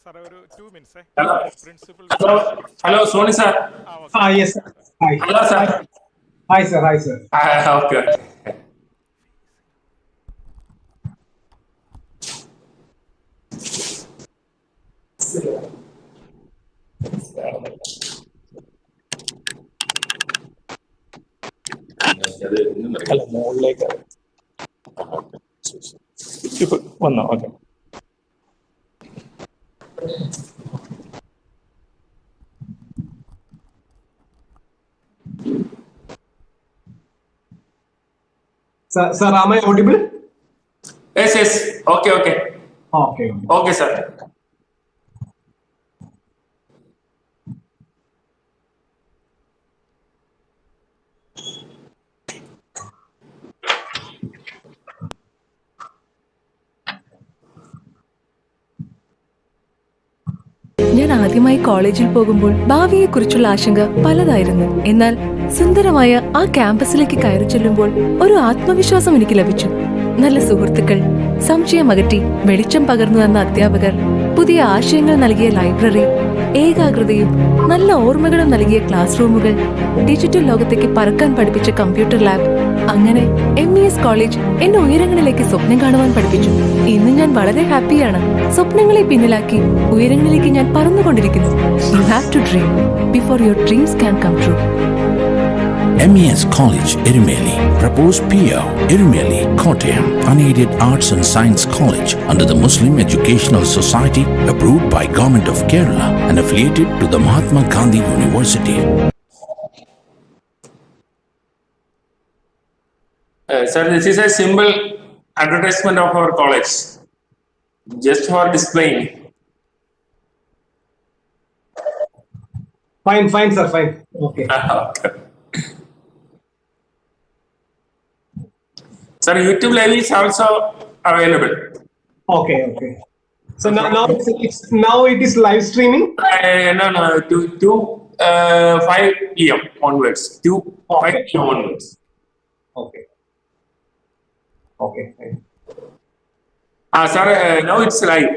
Sir, 2 minutes. Hello. Principal. Hello, Sony sir. Okay. Yes, sir. Hi. Hello, sir. Hi, sir. Hi, sir. Okay. അല്ല മുകളിലേക്ക് ഇപ്പൊ വന്നോ? Okay. Sir, am I audible? Yes. Okay. Okay, sir. ഞാൻ ആദ്യമായി കോളേജിൽ പോകുമ്പോൾ ഭാവിയെക്കുറിച്ചുള്ള ആശങ്ക പലതായിരുന്നു. എന്നാൽ സുന്ദരമായ ആ ക്യാമ്പസിലേക്ക് കയറി ചെല്ലുമ്പോൾ ഒരു ആത്മവിശ്വാസം എനിക്ക് ലഭിച്ചു. നല്ല സുഹൃത്തുക്കൾ, സംശയമകറ്റി വെളിച്ചം പകർന്നു തന്ന അധ്യാപകർ, പുതിയ ആശയങ്ങൾ നൽകിയ ലൈബ്രറി, ഏകാഗ്രതയും നല്ല ഓർമ്മകളും നൽകിയ ക്ലാസ് റൂമുകൾ, ഡിജിറ്റൽ ലോകത്തേക്ക് പറക്കാൻ പഠിപ്പിച്ച കമ്പ്യൂട്ടർ ലാബ്. അങ്ങനെ MES കോളേജ് എന്നെ ഉയരങ്ങളിലേക്ക് സ്വപ്നം കാണുവാൻ പഠിപ്പിച്ചു. ഇന്ന് ഞാൻ വളരെ ഹാപ്പിയാണ്. സ്വപ്നങ്ങളെ പിന്നിലാക്കി ഉയരങ്ങളിലേക്ക് ഞാൻ പറന്നുകൊണ്ടിരിക്കുന്നു. You have to dream before your dreams can come true. MES College Erumely, proposed PO, Erumely, Kottayam, unaided arts and science college under the Muslim Educational Society, approved by Government of Kerala and affiliated to the Mahatma Gandhi University. Sir, this is a simple advertisement of our college, just for displaying. Fine, sir. Fine. Okay. Okay. Sir, YouTube Live is also available. Okay. So now it is live streaming? No, to 5 PM onwards. 5 PM onwards. Okay. Fine. Sir, now it's live.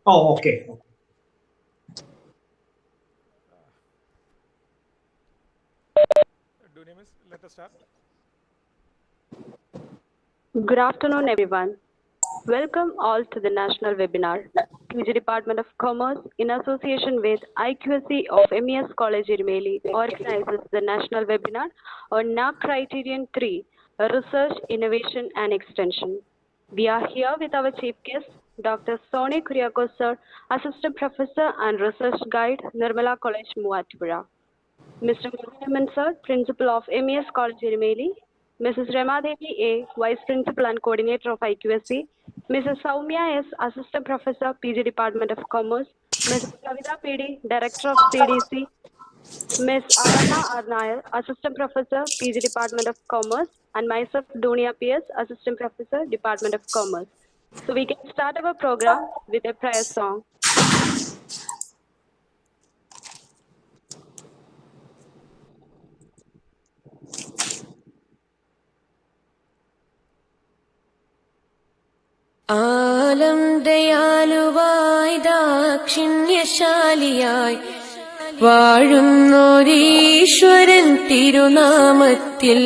Oh, okay. Let us start. Good afternoon, everyone. Welcome all to the national webinar. PG Department of Commerce, in association with IQSC of MES College Erumely, organizes the national webinar on NAAC Criterion 3, Research, Innovation and Extension. We are here with our chief guest, Dr. Sony Kuriakose, sir, Assistant Professor and Research Guide, Nirmala College, Muvattupuzha. Mr. Muruganan, sir, Principal of MES College Erumely. Mrs. Rema Devi A, Vice Principal and Coordinator of IQSC, Mrs. Soumya S., Assistant Professor, PG Department of Commerce, Mrs. Kavita PD, Director of CDC, Ms. Arana Arnayar, Assistant Professor, PG Department of Commerce, and myself, Dunia PS, Assistant Professor, Department of Commerce. So we can start our program with a prayer song. ആലം ദയാലുവായി ദാക്ഷിണ്യശാലിയായി വാഴുന്നോരീശ്വരൻ തിരുനാമത്തിൽ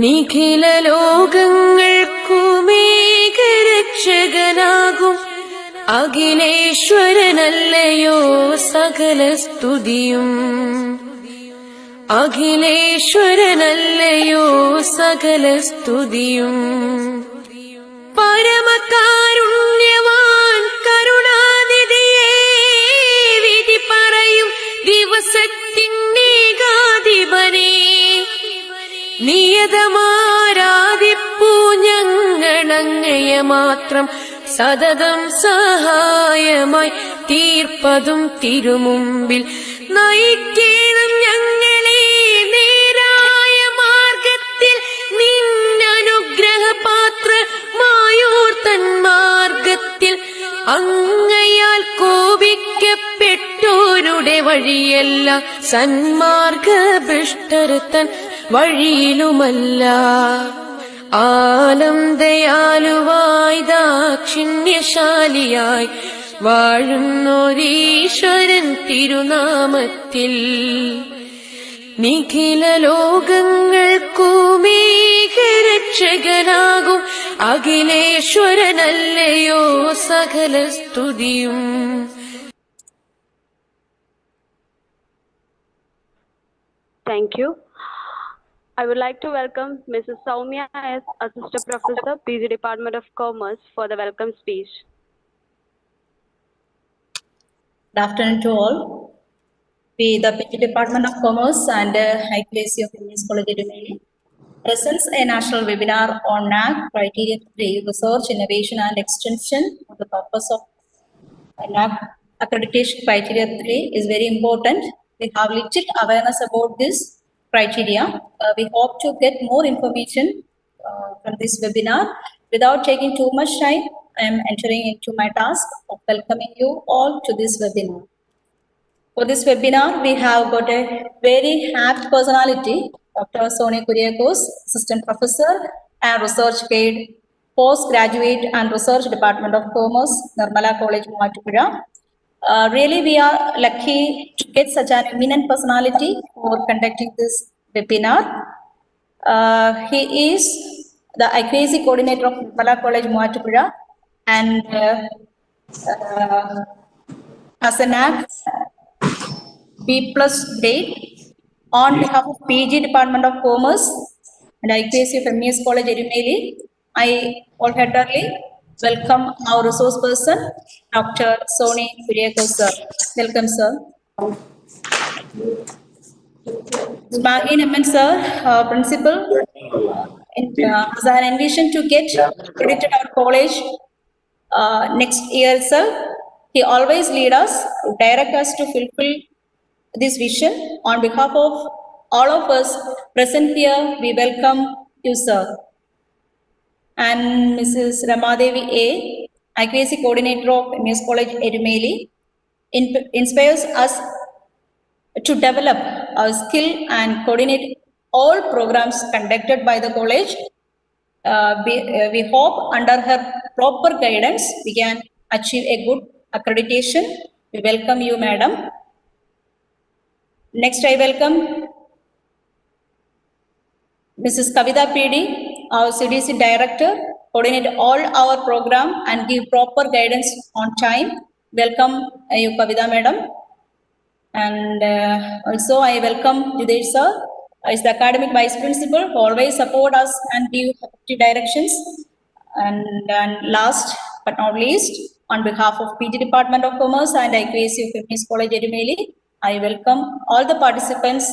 നിഖില ലോകങ്ങൾക്കുമേകരക്ഷകനാകും അഖിലേശ്വരനല്ലയോ സകല സ്തുതിയും അഖിലേശ്വരനല്ലയോ സകല സ്തുതിയും പരമകാരുണ്യവാൻ കരുണാനിധിയേ വിധി പറയും ദിവസത്തിനേകാധിപനേ നിയതമാരാധിപ്പൂ ഞങ്ങളങ്ങയെ മാത്രം സതതം സഹായമായി തീർപ്പതും തിരുമുമ്പിൽ നയിക്കേണം ഞങ്ങളെ നേരായ മാർഗത്തിൽ നിന്നനുഗ്രഹപാത്രമായോർ തന്മാർഗത്തിൽ അങ്ങയാൽ കോപിക്കപ്പെട്ടോരുടെ വഴിയല്ല സന്മാർഗഭ്രഷ്ടർത്തൻ വഴിയിലുമല്ല ആലം ദയാലുവായി ദാക്ഷിണ്യശാലിയായി വാഴുന്നോരീശ്വരൻ തിരുനാമത്തിൽ നിഖില ലോകങ്ങൾക്കുമേകരക്ഷകനാകും അഖിലേശ്വരനല്ലയോ സകല സ്തുതിയും. Thank you. I would like to welcome Mrs. Soumya S., Assistant Professor, PG Department of Commerce, for the welcome speech. Good afternoon to all. We, the PG Department of Commerce and IQAC of MES College Erumely, presents a national webinar on NAAC Criterion 3, Research, Innovation and Extension. The purpose of NAAC accreditation criteria 3 is very important. We have little awareness about this criteria. We hope to get more information from this webinar. Without taking too much time, I am entering into my task of welcoming you all to this webinar. For this webinar, we have got a very apt personality, Dr. Sony Kuriakose, Assistant Professor and Research Aide, Postgraduate and Research Department of Commerce, NAAC College Erumely. Really, we are lucky to get such an eminent personality for conducting this webinar. He is the IQAC coordinator of NAAC College Erumely and as a NAAC B+ grade on behalf of PG Department of Commerce and IQAC of MES College Erumely. I wholeheartedly welcome our resource person, Dr. Sony Kuriakose, sir. Welcome, sir. Magin Emman, sir, principal. As I envision to get credited our college next year, sir, he always lead us, direct us to fulfill this vision. On behalf of all of us present here, we welcome you, sir. And Mrs. Ramadevi A., IQAC coordinator of MES College Erumely, inspires us to develop our skill and coordinate all programs conducted by the college. We hope under her proper guidance, we can achieve a good accreditation. We welcome you, madam. Next, I welcome Mrs. Kavita PD, our CDC director, coordinate all our program and give proper guidance on time. Welcome you, Kavita madam. And also I welcome Judesh sir, is the academic vice principal, who always support us and give effective directions. And last but not least, on behalf of PG Department of Commerce and IQAC of MES College Erumely, I welcome all the participants.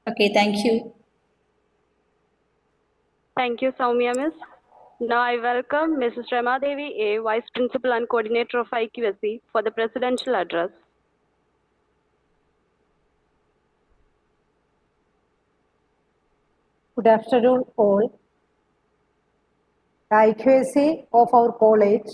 Okay, thank you. Thank you, Soumya Miss. Now I welcome Mrs. Rama Devi A, Vice Principal and Coordinator of IQSE, for the Presidential Address. Good afternoon, all. The IQSE of our college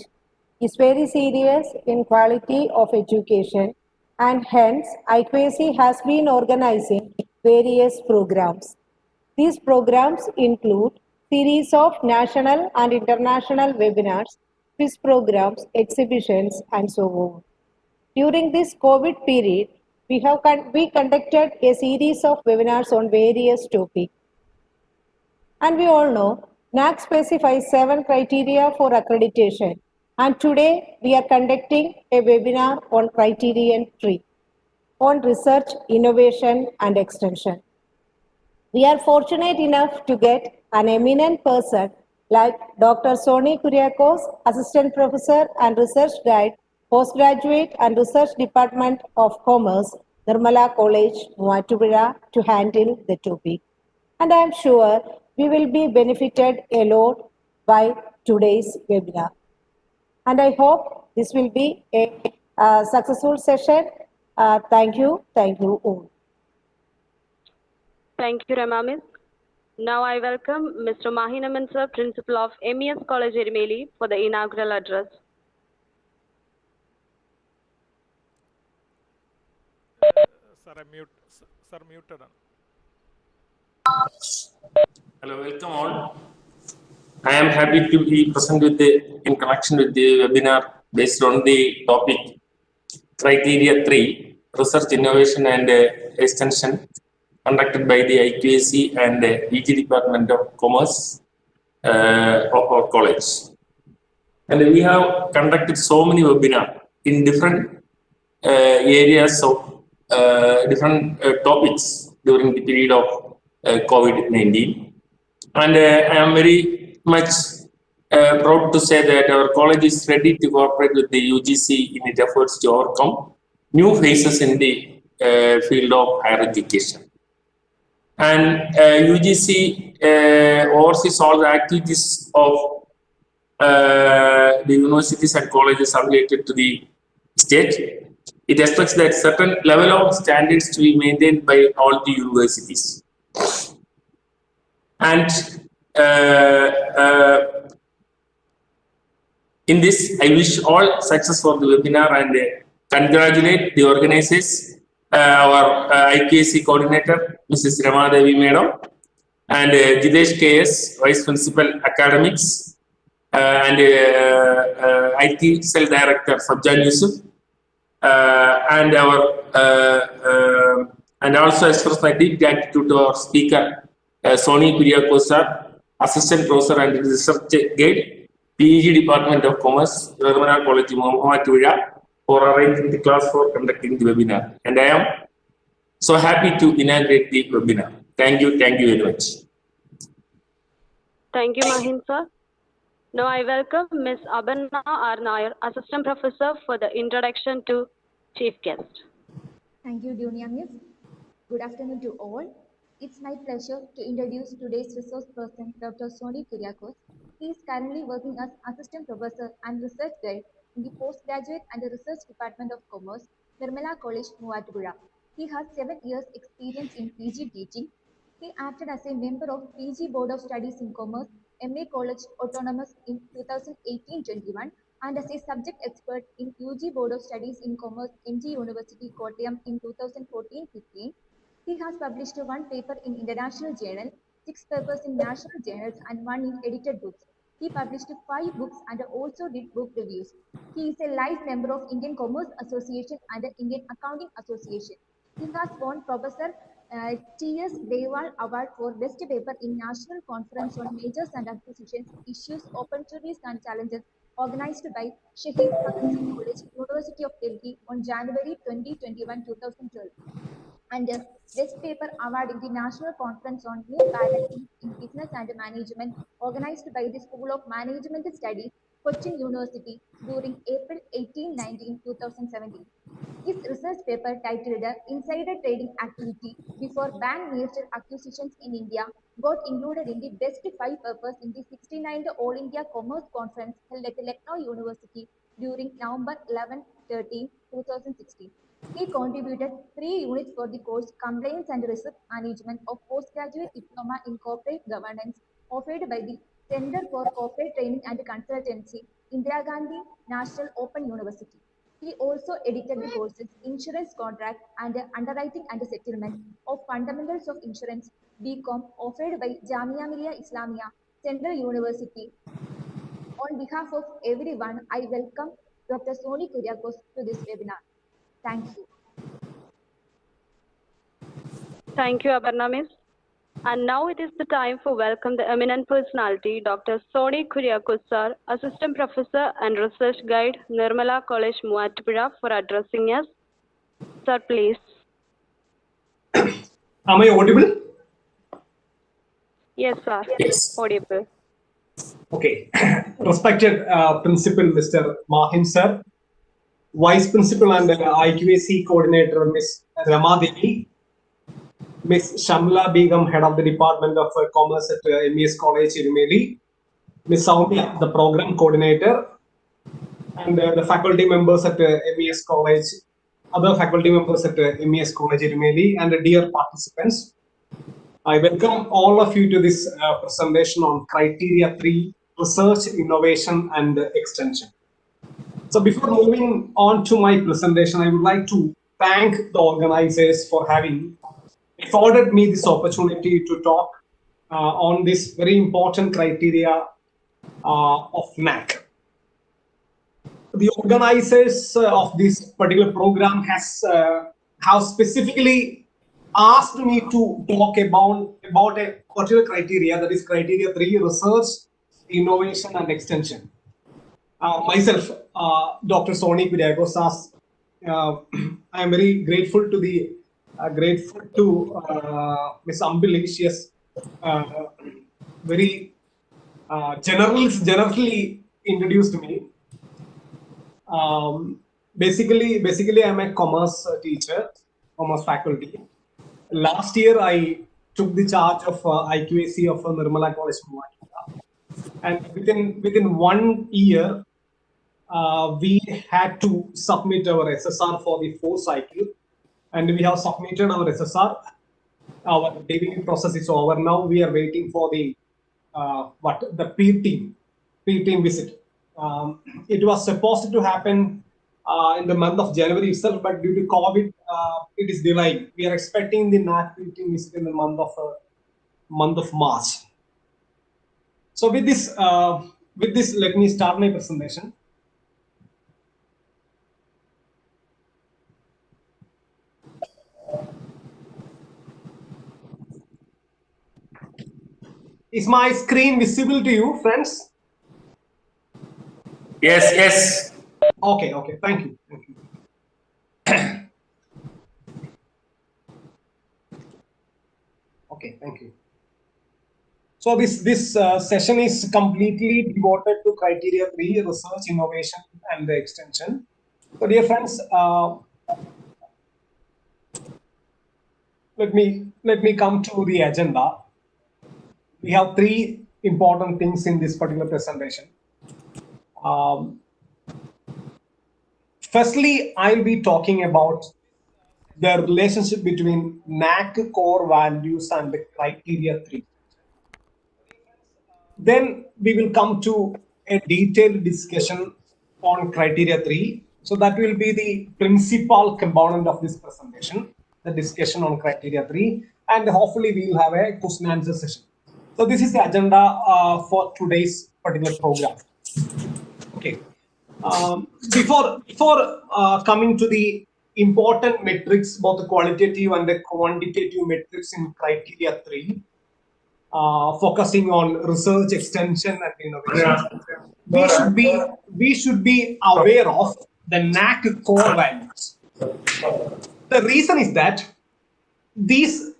is very serious in quality of education, and hence IQSE has been organizing various programs. These programs include series of national and international webinars, quiz programs, exhibitions, and so on. During this COVID period, we conducted a series of webinars on various topics. And we all know NAAC specifies 7 criteria for accreditation. And today we are conducting a webinar on Criterion 3 on research, innovation, and extension. We are fortunate enough to get an eminent person like Dr. Sony Kuriakose, Assistant Professor and Research Guide, Postgraduate and Research Department of Commerce, Nirmala College, Muatupuzha, to handle the topic. And I am sure we will be benefited a lot by today's webinar. And I hope this will be a successful session. Thank you all. Thank you, Rama Miss. Now I welcome Mr. Mahinaman Sir, Principal of MES College Erumely, for the inaugural address. Sir, muted. Hello, welcome all. I am happy to be present in connection with the webinar based on the topic Criteria 3, Research, Innovation and Extension, conducted by the IQSE and EG Department of Commerce of our college. And we have conducted so many webinars in different areas of different topics during the period of COVID-19. And I am very much proud to say that our college is ready to cooperate with the UGC in its efforts to overcome new phases in the field of higher education. And UGC oversees all the activities of the universities and colleges affiliated to the state. It expects that certain level of standards to be maintained by all the universities. And in this, I wish all success for the webinar and congratulate the organizers, our IQSE coordinator, Mrs. Rama Devi Madam, and Jidesh KS, Vice Principal Academics, and IT Cell Director Fabjan Yusuf, and our and also express my deep gratitude to our speaker, Sony Kuriakose, Assistant Professor and Research Guide, PEG Department of Commerce, Nirmala College, Muatupuzha, for arranging the class for conducting the webinar. And I am so happy to inaugurate the webinar. Thank you very much. Thank you, Mahin Sir. Now I welcome Ms. Abanna R. Nair, Assistant Professor, for the introduction to Chief Guest. Thank you, Dunia Miss. Good afternoon to all. It's my pleasure to introduce today's resource person, Dr. Sony Kuriakose. He is currently working as Assistant Professor and Research Guide in the Postgraduate and Research Department of Commerce, Nirmala College, Muatupuzha. He has 7 years experience in PG teaching. He acted as a member of PG Board of Studies in Commerce, MES College Autonomous in 2018-21, and as a subject expert in UG Board of Studies in Commerce, MG University, Kottayam in 2014-15. He has published 1 paper in International Journal, 6 papers in national journals, and 1 in edited books. He published 5 books and also did book reviews. He is a life member of Indian Commerce Association and the Indian Accounting Association. He has won Professor T.S. Dewal Award for Best Paper in National Conference on Mergers and Acquisitions, Issues, Opportunities and Challenges, organized by Shahid Bhagat Singh College, University of Delhi on January 2021-2012. And Best Paper Award in the National Conference on New Paradigms in Business and Management, organized by the School of Management Studies, Cochin University during April 18-19-2017. His research paper titled Insider Trading Activity Before Bank Merger Acquisitions in India got included in the best 5 papers in the 69th All India Commerce Conference held at Lucknow University during November 11-13-2016. He contributed 3 units for the course Compliance and Risk Management of Postgraduate Diploma in Corporate Governance offered by the Center for Corporate Training and Consultancy, Indira Gandhi National Open University. He also edited the courses Insurance Contract and Underwriting and Settlement of Fundamentals of Insurance, BCom, offered by Jamia Millia Islamia, Central University. On behalf of everyone, I welcome Dr. Sony Kuriakose to this webinar. Thank you. Thank you, Aparna Miss. And now it is the time for welcome the eminent personality, Dr. Sony Kuriakose sir, Assistant Professor and Research Guide, Nirmala College, Muvattupuzha, for addressing us. Sir, please. Am I audible? Yes, sir. Yes. Audible. Okay. Respected Principal Mr. Mahin sir, Vice Principal and IQAC Coordinator Ms. Ramadevi, Ms. Shamla Begum, Head of the Department of Commerce at MES College Erumely, Ms. Soumya, the Program Coordinator, and the faculty members at MES College, other faculty members at MES College Erumely, and the dear participants. I welcome all of you to this presentation on Criteria 3, Research, Innovation and Extension. So before moving on to my presentation, I would like to thank the organizers for having afforded me this opportunity to talk on this very important criteria of NAAC. The organizers of this particular program have specifically asked me to talk about a particular criteria, that is criteria 3, research, innovation and extension. Myself, Dr. Sony Kuriakose, I am very grateful to Ms. Ambili. She has very generously introduced me. Basically, I'm a commerce teacher, commerce faculty. Last year, I took the charge of IQAC of Nirmala College, and within 1 year, we had to submit our SSR for the 4th cycle, and we have submitted our SSR. Our DVP process is over now. We are waiting for the peer team visit. It was supposed to happen in the month of January itself, but due to COVID, it is delayed. We are expecting the NAAC peer team visit in the month of March. So with this, let me start my presentation. Is my screen visible to you, friends? Yes, yes. Okay, thank you. Okay, thank you. So this session is completely devoted to criteria 3, research, innovation and the extension. So dear friends, let me come to the agenda. We have 3 important things in this particular presentation. Firstly, I'll be talking about the relationship between NAAC core values and the criteria 3. Then we will come to a detailed discussion on criteria 3. So that will be the principal component of this presentation, the discussion on criteria 3, and hopefully we will have a question and answer session. So this is the agenda for today's particular program. Okay. Before coming to the important metrics, both the qualitative and the quantitative metrics in criteria 3, focusing on research, extension, and innovation, we should be aware of the NAAC core values. The reason is that these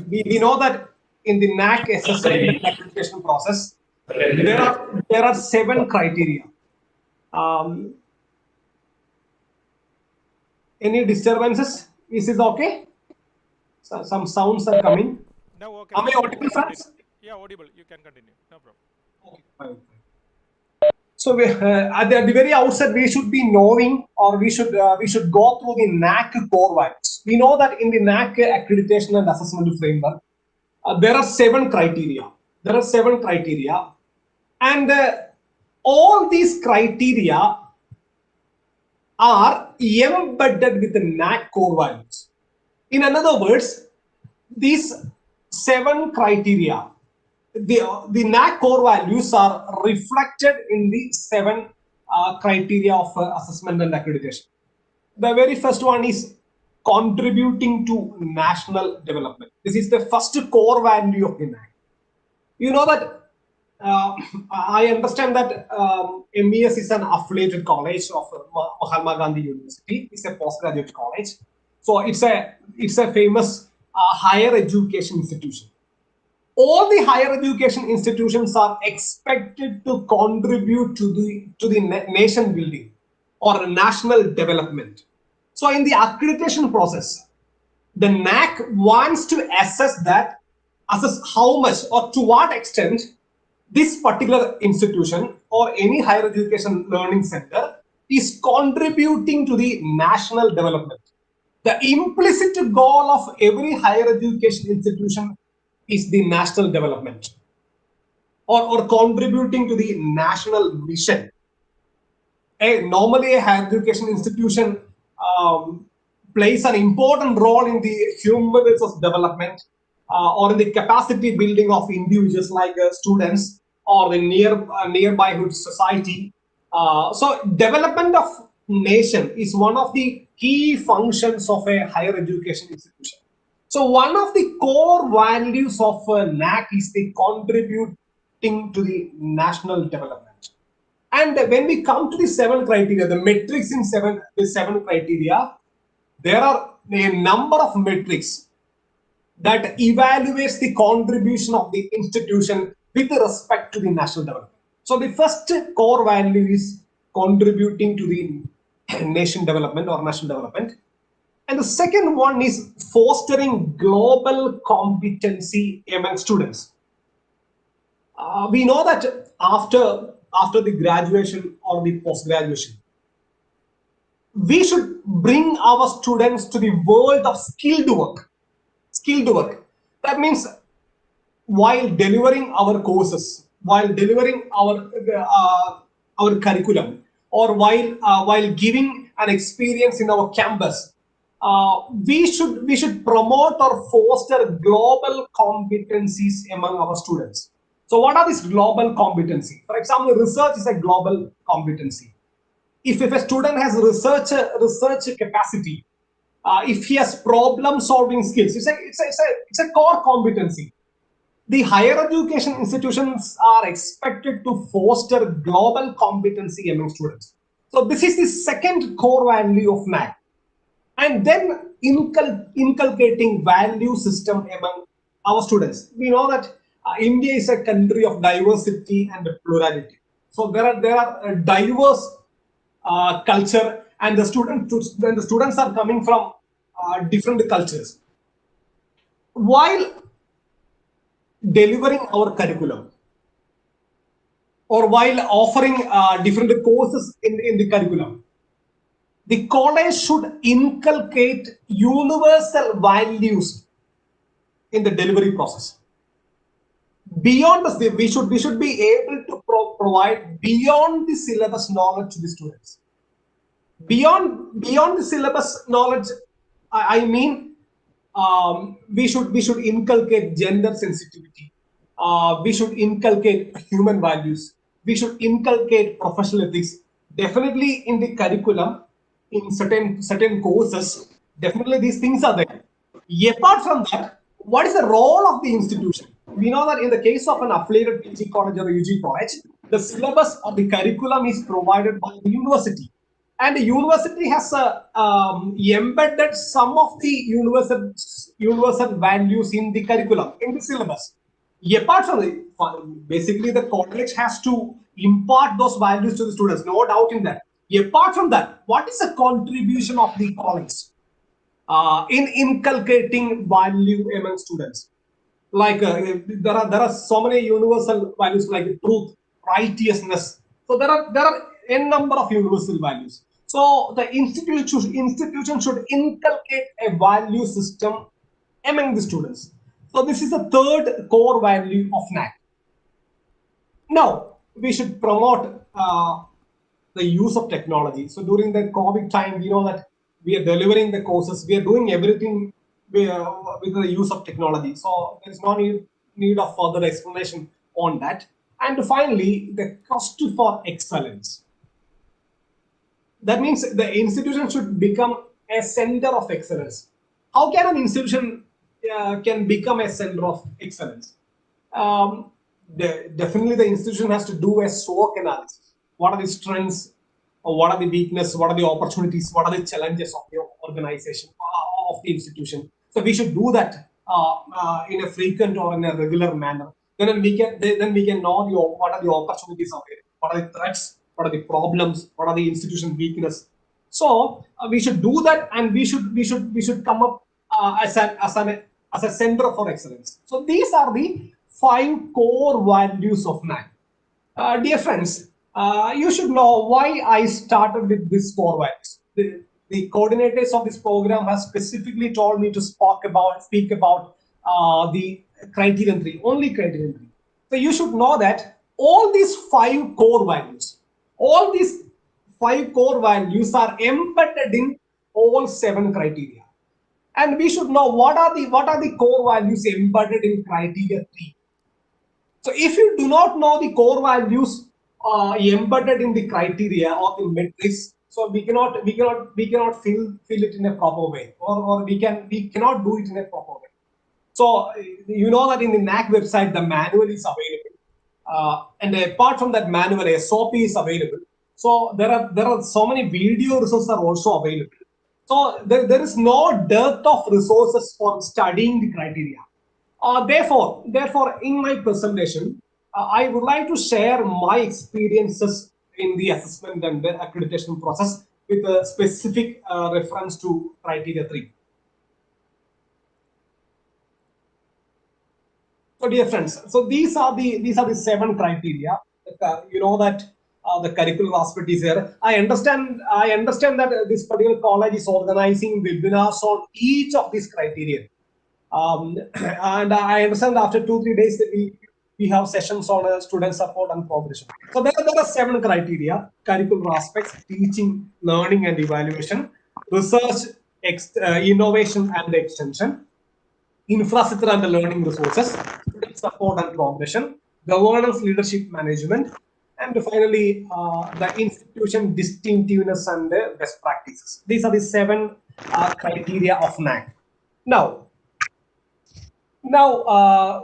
we know that in the NAAC assessment and classification process, there are 7 criteria. Any disturbances? Is it okay? So, some sounds are coming. Now, okay. Am I audible, friends? Yeah, audible. You can continue. No problem. Okay, fine. So at the very outset, we should be knowing, or we should go through the NAAC core values. We know that in the NAAC accreditation and assessment framework, there are 7 criteria. There are 7 criteria, and all these criteria are embedded with the NAAC core values. In other words, these 7 criteria, the NAAC core values are reflected in the 7 criteria of assessment and accreditation. The very first one is contributing to national development. This is the first core value of the NAAC. You know that I understand that MES is an affiliated college of Mahatma Gandhi University. It's a postgraduate college, so it's a famous higher education institution. All the higher education institutions are expected to contribute to the nation building or national development. So in the accreditation process, the NAAC wants to assess how much or to what extent this particular institution or any higher education learning center is contributing to the national development. The implicit goal of every higher education institution is the national development or contributing to the national mission. Normally, a higher education institution plays an important role in the human resource development or in the capacity building of individuals like students or the nearby society. So development of nation is one of the key functions of a higher education institution. So one of the core values of NAAC is the contributing to the national development. And when we come to the 7 criteria, the metrics in the 7 criteria, there are a number of metrics that evaluates the contribution of the institution with respect to the national development. So the first core value is contributing to the nation development or national development. And the second one is fostering global competency among students. We know that after the graduation or the post-graduation, we should bring our students to the world of skilled work. Skilled work. That means while delivering our courses, while delivering our curriculum, or while giving an experience in our campus, we should promote or foster global competencies among our students. So what are these global competencies? For example, research is a global competency. If a student has research capacity, if he has problem solving skills, it's a core competency. The higher education institutions are expected to foster global competency among students. So this is the second core value of NAAC. And then inculcating value system among our students. We know that India is a country of diversity and plurality. So there are a diverse culture, and the students are coming from different cultures. While delivering our curriculum, or while offering different courses in the curriculum, the college should inculcate universal values in the delivery process. Beyond this, we should be able to provide beyond the syllabus knowledge to the students. Beyond the syllabus knowledge, I mean, we should inculcate gender sensitivity. We should inculcate human values. We should inculcate professional ethics. Definitely in the curriculum, in certain courses, definitely these things are there. Apart from that, what is the role of the institution? We know that in the case of an affiliated PG college or a UG college, the syllabus or the curriculum is provided by the university. And the university has embedded some of the universal values in the curriculum, in the syllabus. Apart from it, basically the college has to impart those values to the students, no doubt in that. Apart from that, what is the contribution of the college in inculcating value among students? Like there are so many universal values like truth, righteousness. So there are n number of universal values. So the institution should inculcate a value system among the students. So this is the third core value of NAAC. Now we should promote the use of technology. So during the COVID time, we know that we are delivering the courses, we are doing everything with the use of technology. So there is no need of further explanation on that. And finally, the quest for excellence. That means the institution should become a center of excellence. How can an institution can become a center of excellence? Definitely the institution has to do a SWOT analysis. What are the strengths, or what are the weaknesses, what are the opportunities, what are the challenges of the organization, of the institution. So we should do that in a frequent or in a regular manner. Then we can know what are the opportunities available, what are the threats, what are the problems, what are the institution weakness. So we should do that, and we should come up as a center for excellence. So these are the 5 core values of NAAC. Dear friends, you should know why I started with this 4 values. The coordinators of this program have specifically told me to speak about the criterion 3, only criterion 3. So you should know that all these 5 core values, are embedded in all 7 criteria. And we should know what are the core values embedded in criteria 3. So if you do not know the core values embedded in the criteria or the metrics, so we cannot fill it in a proper way, or we cannot do it in a proper way. So you know that in the NAAC website the manual is available, and apart from that manual, SOP is available. So there are so many video resources are also available. So there is no dearth of resources for studying the criteria. Therefore, in my presentation, I would like to share my experiences in the assessment and the accreditation process with a specific reference to criteria 3. So dear friends, so these are the 7 criteria. You know that the curricular aspect is there. I understand that this particular college is organizing webinars on each of these criteria. And I understand after 2-3 days that we have sessions on student support and progression. So there are 7 criteria: curricular aspects, teaching, learning and evaluation, research, innovation and extension, infrastructure and learning resources, student support and progression, governance, leadership, management, and finally the institution distinctiveness and best practices. These are the 7 criteria of NAAC. Now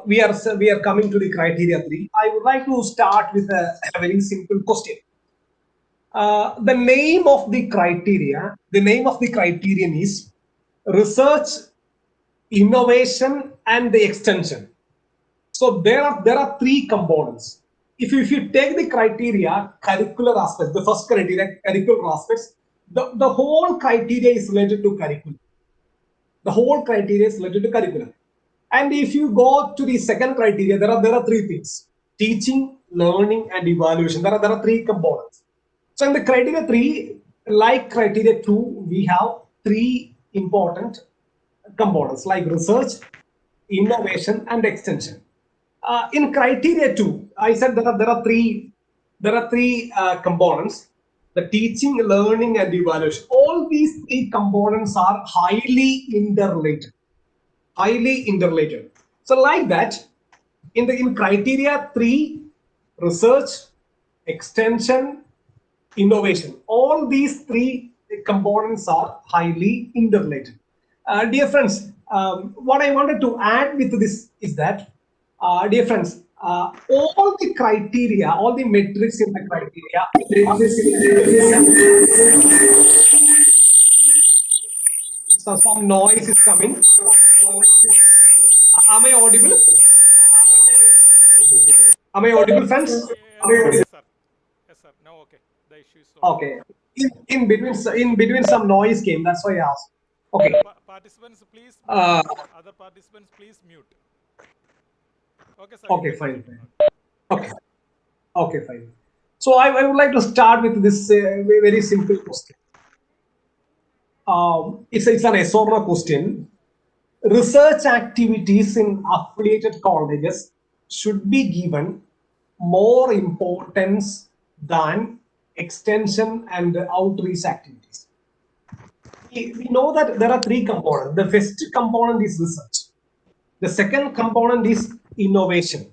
we are coming to the criteria 3. I would like to start with a very simple question. The name of the criterion is research, innovation and the extension. So there are 3 components. If you take the criteria, curricular aspects, the first criteria, curricular aspects, the whole criteria is related to curriculum. The whole criteria is related to curriculum. And if you go to the second criteria, there are 3 things: teaching, learning and evaluation. There are 3 components. So in the criteria 3, like criteria 2, we have 3 important components like research, innovation and extension. In criteria 2, I said there are three components: the teaching, learning and evaluation. All these 3 components are highly interrelated. So like that, in criteria 3, research, extension, innovation, all these 3 components are highly interrelated. Dear friends, what I wanted to add with this is that, dear friends, all the criteria, all the metrics in the criteria, so some noise is coming. Am I audible? Am I audible, friends? sir. Now okay. The issue is solved. Okay. In between some noise came. That's why I asked. Okay. Participants, please. Other participants, please mute. Okay, sir. Okay, fine. Okay. Okay, fine. So I would like to start with this very simple question. It's an yes or no question. Research activities in affiliated colleges should be given more importance than extension and outreach activities. We know that there are three components. The first component is research. The second component is innovation.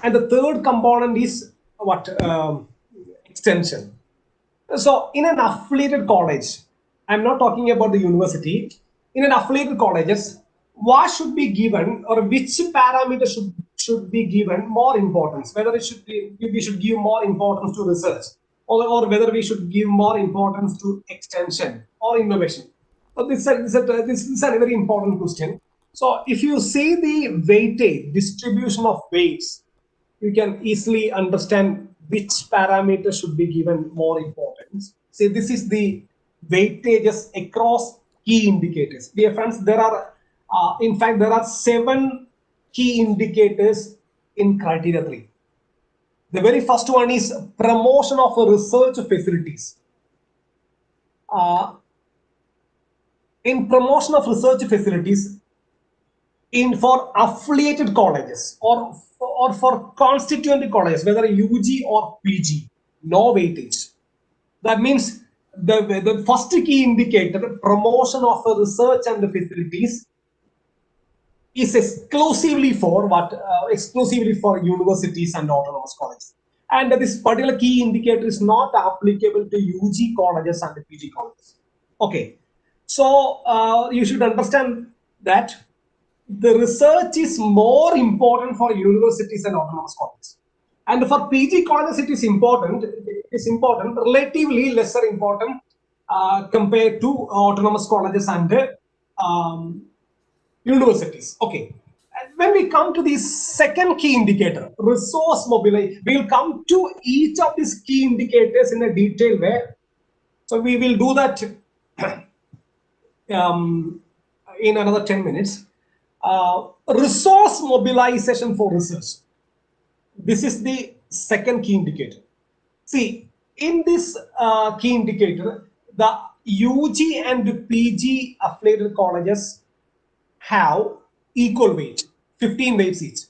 And the third component is what? Extension. So in an affiliated college, I'm not talking about the university. In an affiliated colleges, what should be given, or which parameter should be given more importance? Whether we should give more importance to research, or whether we should give more importance to extension or innovation. So this is a very important question. So if you see the weightage, distribution of weights, you can easily understand which parameter should be given more importance. See, this is the weightages across key indicators. Dear friends, there are, in fact, there are 7 key indicators in criteria 3. The very first one is promotion of research facilities. In promotion of research facilities, for affiliated colleges or for constituent colleges, whether UG or PG, no weightage. That means the first key indicator, promotion of research and facilities, is exclusively for what? Exclusively for universities and autonomous colleges. And this particular key indicator is not applicable to UG colleges and PG colleges. Okay, so you should understand that the research is more important for universities and autonomous colleges. And for PG colleges, it is important, relatively lesser important compared to autonomous colleges and universities. Okay. And when we come to the second key indicator, resource mobilization, we'll come to each of these key indicators in a detailed way. So we will do that in another 10 minutes. Resource mobilization for research. This is the second key indicator. See, in this key indicator, the UG and PG affiliated colleges have equal weight, 15 weights each.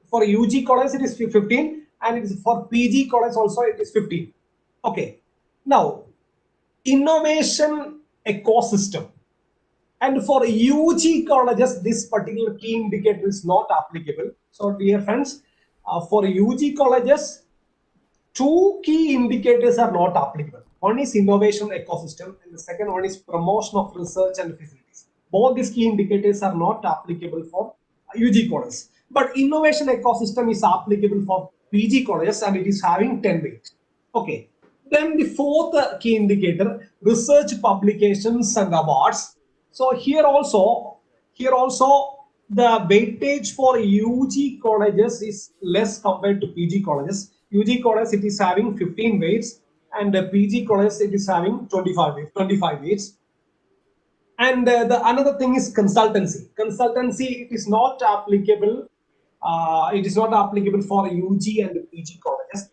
For UG college, it is 15, and it is for PG college also it is 15. Okay. Now, innovation ecosystem. And for UG colleges, this particular key indicator is not applicable. So, dear friends, for UG colleges, 2 key indicators are not applicable. One is innovation ecosystem, and the second one is promotion of research and facilities. Both these key indicators are not applicable for UG colleges. But innovation ecosystem is applicable for PG colleges, and it is having 10 weight. Okay. Then the fourth key indicator, research publications and awards. So here also the weightage for UG colleges is less compared to PG colleges. UG colleges, it is having 15 weights, and PG colleges, it is having 25 weights. And the another thing is consultancy. Consultancy, it is not applicable. It is not applicable for UG and PG colleges.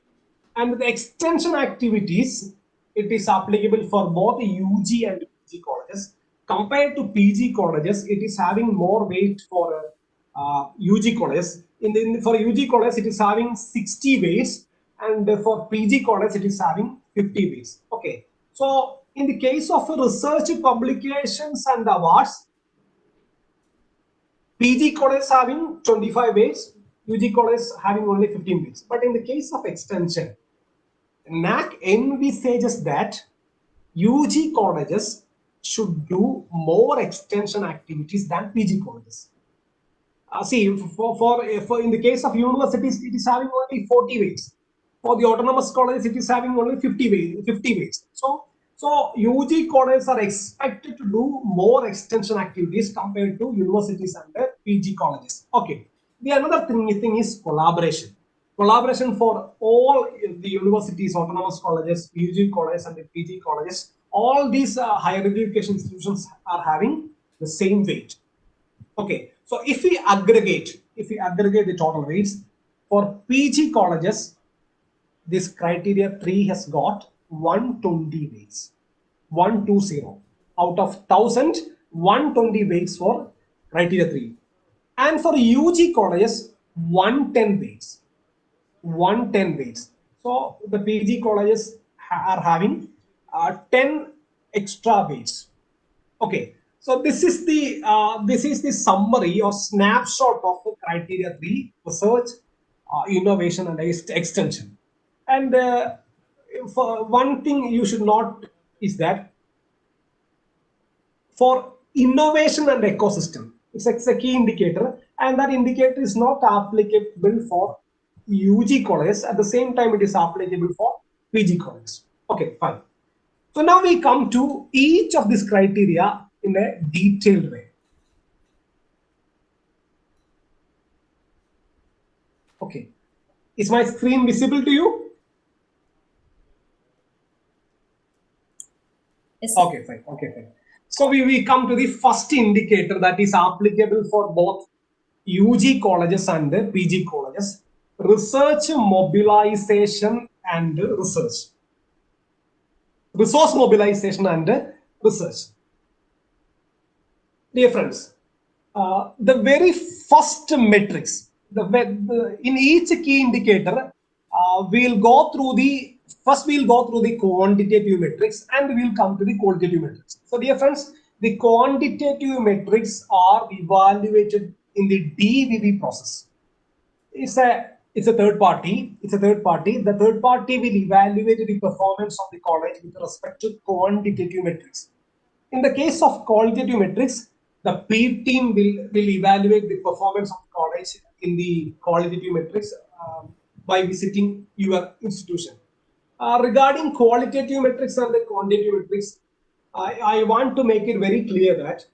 And the extension activities, it is applicable for both UG and PG colleges. Compared to PG colleges, it is having more weight for UG colleges. For UG colleges, it is having 60 weights, and for PG colleges, it is having 50 weights. Okay. So in the case of research publications and awards, PG colleges having 25 weights, UG colleges having only 15 weights. But in the case of extension, NAAC envisages that UG colleges should do more extension activities than PG colleges. See, for in the case of universities, it is having only 40 weights. For the autonomous colleges, it is having only 50 weights. So UG colleges are expected to do more extension activities compared to universities and PG colleges. Okay. The another thing is collaboration. Collaboration for all the universities, autonomous colleges, PG colleges, and the PG colleges. All these higher education institutions are having the same weight. Okay, so if we aggregate the total weights for PG colleges, this criteria 3 has got 120 weights. 120 out of 1000, 120 weights for criteria 3. And for UG colleges, 110 weights. 110 weights. So the PG colleges are having 10 extra weights. Okay, so this is the summary or snapshot of the criteria 3: research, innovation, and extension. And for one thing you should note is that for innovation and ecosystem, it's a key indicator, and that indicator is not applicable for UG colleges. At the same time, it is applicable for PG colleges. Okay, fine. So now we come to each of these criteria in a detailed way. Okay, is my screen visible to you? Yes. Okay, fine. Okay, fine. So we come to the first indicator that is applicable for both UG colleges and the PG colleges: research mobilization and research. Resource mobilization and research. Dear friends, the very first metrics, in each key indicator, we'll go through the quantitative metrics and we'll come to the qualitative metrics. So dear friends, the quantitative metrics are evaluated in the DVV process. It's a third party. The third party will evaluate the performance of the college with respect to quantitative metrics. In the case of qualitative metrics, the P team will evaluate the performance of the college in the qualitative metrics by visiting your institution. Regarding qualitative metrics and the quantitative metrics, I want to make it very clear that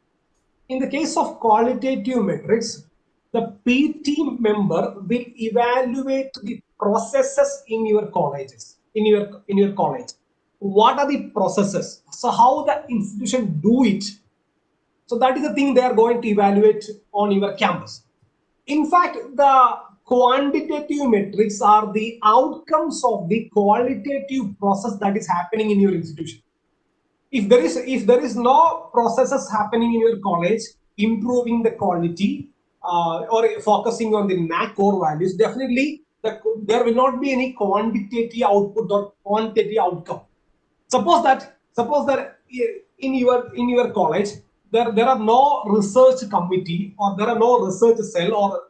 in the case of qualitative metrics, the P team member will evaluate the processes in your colleges, in your college. What are the processes? So how the institution do it? So that is the thing they are going to evaluate on your campus. In fact, the quantitative metrics are the outcomes of the qualitative process that is happening in your institution. If there is no processes happening in your college, improving the quality or focusing on the NAAC core values, definitely there will not be any quantitative output or quantitative outcome. Suppose that in your college there are no research committee or there are no research cell or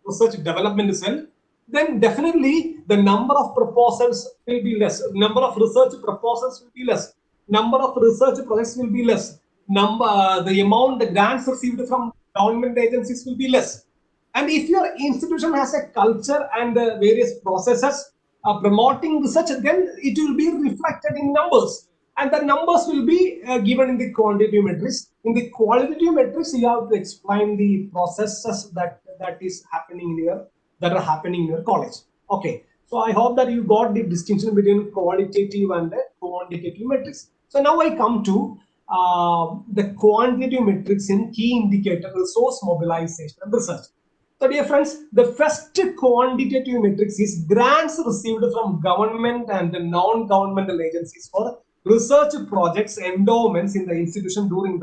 research development cell, then definitely the number of proposals will be less, number of research proposals will be less, number of research projects will be less, the amount the grants received from government agencies will be less. And if your institution has a culture and various processes promoting research, then it will be reflected in numbers, and the numbers will be given in the quantitative metrics. In the qualitative metrics, you have to explain the processes that are happening in your college. Okay, so I hope that you got the distinction between qualitative and the quantitative metrics. So now I come to the quantitative metrics in key indicator, resource mobilization and research. So dear friends, the first quantitative metrics is grants received from government and non-governmental agencies for research projects, endowments in the institution during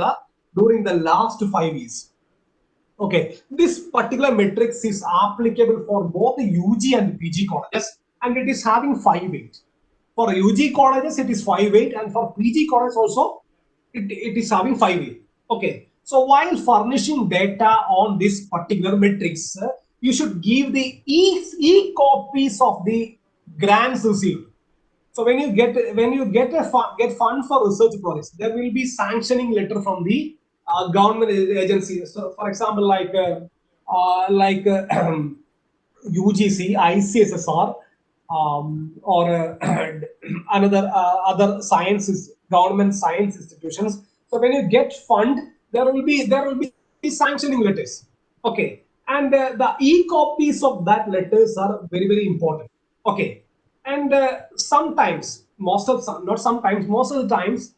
the last 5 years. Okay, this particular metrics is applicable for both the UG and PG colleges, and it is having 5/8. For UG colleges, it is 5/8, and for PG colleges also, it is having 5/8. Okay, so while furnishing data on this particular metrics, you should give the e-copies of the grants received. So when you get fund for research projects, there will be sanctioning letter from the government agencies. So for example, like UGC, ICSSR, or other sciences, government science institutions. So when you get fund, there will be sanctioning letters. Okay, And the e-copies of that letters are very, very important. Okay. And sometimes, most of the times,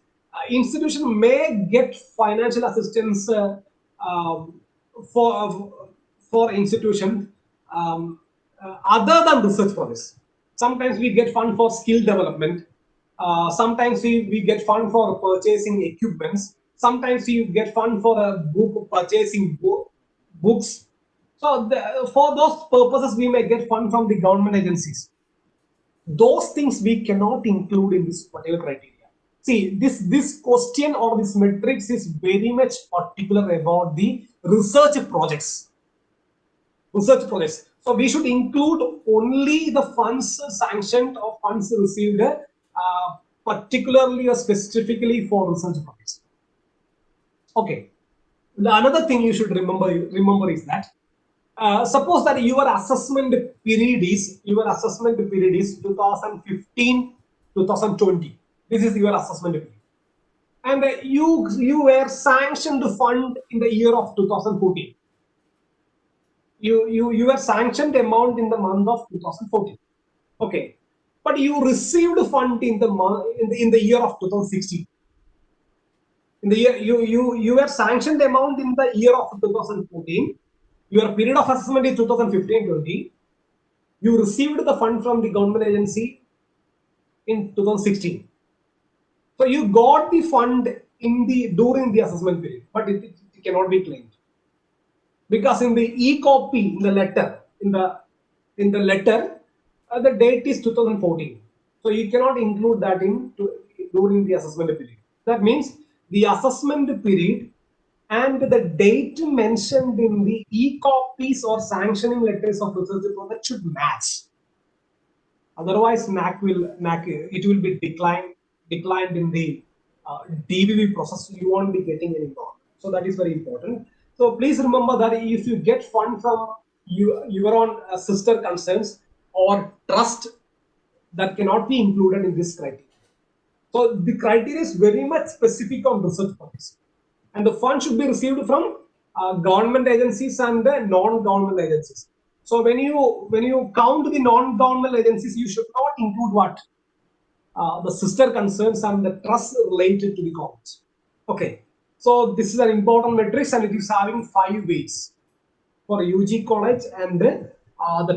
institution may get financial assistance for institution other than research projects. Sometimes we get fund for skill development. Sometimes we get fund for purchasing equipments. Sometimes we get fund for purchasing books. So for those purposes, we may get fund from the government agencies. Those things we cannot include in this particular criteria. See, this question or this matrix is very much particular about the research projects. So we should include only the funds sanctioned or funds received, particularly or specifically for research projects. Okay. Another thing you should remember is that suppose that your assessment period is 2015-2020. This is your assessment period, and you were sanctioned to fund in the year of 2014. You were sanctioned amount in the month of 2014. Okay, but you received fund in the year of 2016. In the year you were sanctioned amount in the year of 2014. Your period of assessment is 2015-20. You received the fund from the government agency in 2016. So you got the fund during the assessment period, but it cannot be claimed because in the e-copy in the letter the date is 2014. So you cannot include that during the assessment period. That means the assessment period and the date mentioned in the e-copies or sanctioning letters of research project should match. Otherwise, it will be declined in the DVV process. You won't be getting any more. So that is very important. So please remember that if you get fund from your own sister concerns or trust, that cannot be included in this criteria. So the criteria is very much specific on research projects. And the fund should be received from government agencies and non-government agencies. So when you count the non-government agencies, you should not include what the sister concerns and the trust related to the college. Okay, so this is an important matrix, and it is having 5 weights for UG college and the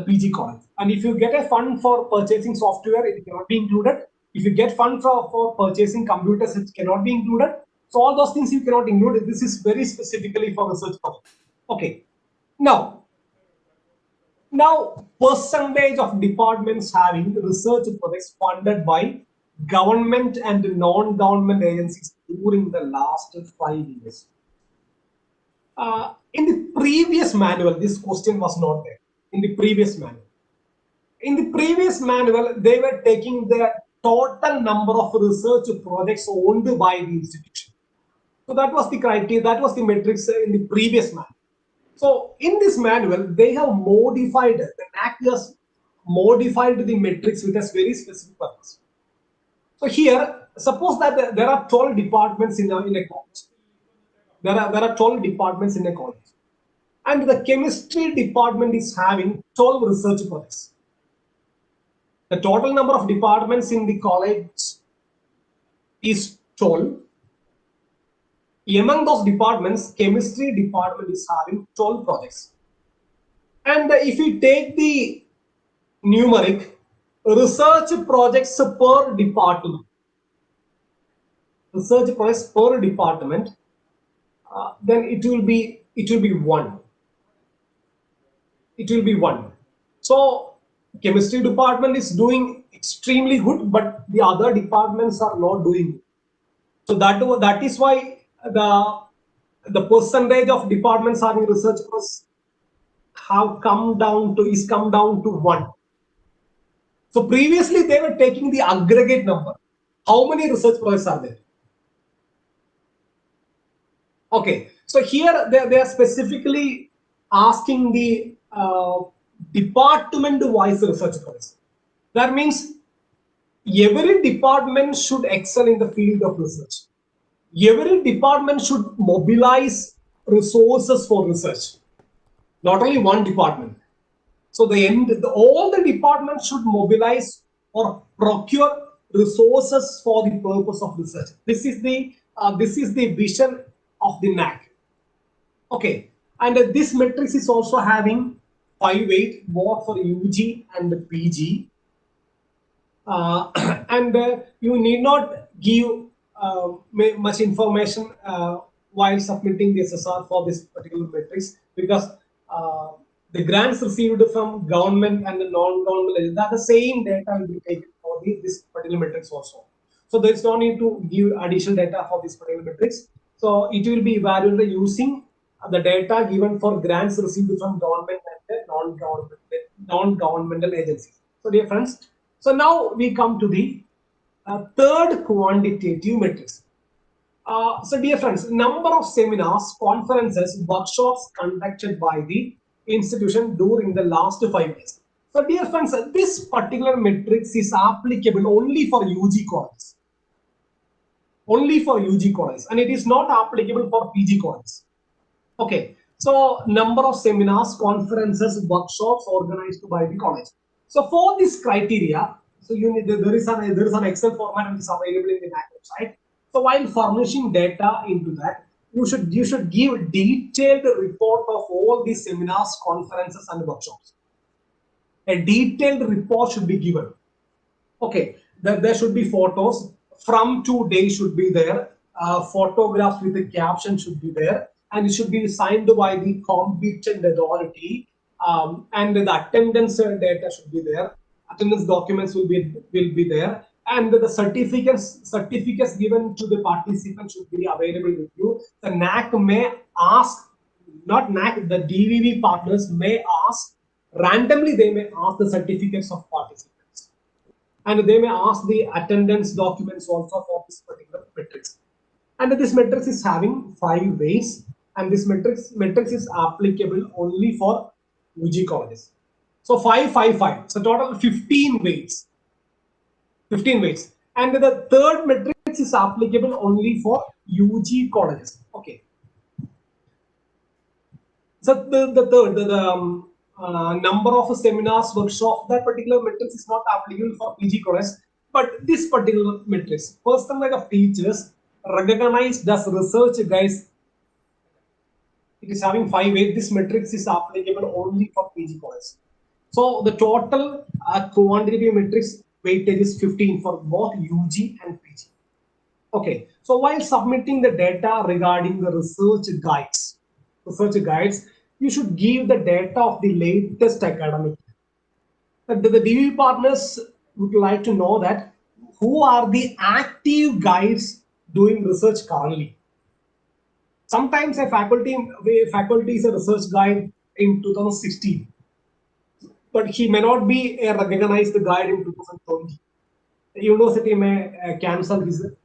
PG college. And if you get a fund for purchasing software, it cannot be included. If you get fund for purchasing computers, it cannot be included. So all those things you cannot include. This is very specifically for research project. Okay. Now percentage of departments having research projects funded by government and non-government agencies during the last 5 years. In the previous manual, this question was not there. In the previous manual, they were taking the total number of research projects owned by the institution. So that was the criteria, that was the matrix in the previous manual. So in this manual, they have modified, the NAAC has modified the matrix with a very specific purpose. So here, suppose that there are 12 departments in a college. There are 12 departments in a college. And the chemistry department is having 12 research projects. The total number of departments in the college is 12. Among those departments, chemistry department is having 12 projects. And if we take the numeric research projects per department, then it will be 1. It will be 1. So chemistry department is doing extremely good, but the other departments are not doing good. So that is why the percentage of departments having research projects have come down to 1. So previously they were taking the aggregate number. How many research projects are there? Okay, so here they are specifically asking the department-wise research projects. That means every department should excel in the field of research. Every department should mobilize resources for research. not only one department. So all the departments should mobilize or procure resources for the purpose of research. This is the vision of the NAAC. Okay, and this matrix is also having 5 weight both for UG and PG. And you need not give much information while submitting the SSR for this particular matrix, because the grants received from government and the non-government, that the same data will be taken for this particular matrix also. So there is no need to give additional data for this particular matrix. So it will be evaluated using the data given for grants received from government and non-governmental agencies. So dear friends, so now we come to the third quantitative matrix. So dear friends, number of seminars, conferences, workshops conducted by the institution during the last 5 years. So dear friends, this particular matrix is applicable only for UG colleges. Only for UG colleges, and it is not applicable for PG colleges. Okay, so number of seminars, conferences, workshops organized by the college. So for this criteria, so you need, there is an Excel format which is available in the NAAC website. So while furnishing data into that, you should give detailed report of all these seminars, conferences, and workshops. A detailed report should be given. Okay, there should be photos from today should be there. Photographs with a caption should be there, and it should be signed by the competent authority. And the attendance data should be there. Attendance documents will be there, and the certificates given to the participants should be available with you. The NAAC may ask, not NAAC, the DVV partners may ask randomly. They may ask the certificates of participants, and they may ask the attendance documents also for this particular matrix. And this matrix is having 5 weights, and this matrix is applicable only for UG colleges. So 5, 5, 5. So total 15 weights. 15 weights. And the third matrix is applicable only for UG colleges. Okay. So the number of seminars, workshops, that particular matrix is not applicable for PG colleges. But this particular matrix, percentage of teachers recognized as research guides, it is having 5 weights. This matrix is applicable only for PG colleges. So the total quantitative matrix weightage is 15 for both UG and PG. Okay. So while submitting the data regarding the research guides, you should give the data of the latest academic year. The DV partners would like to know that who are the active guides doing research currently. Sometimes a faculty is a research guide in 2016, but he may not be a recognized guide in 2020. The university may cancel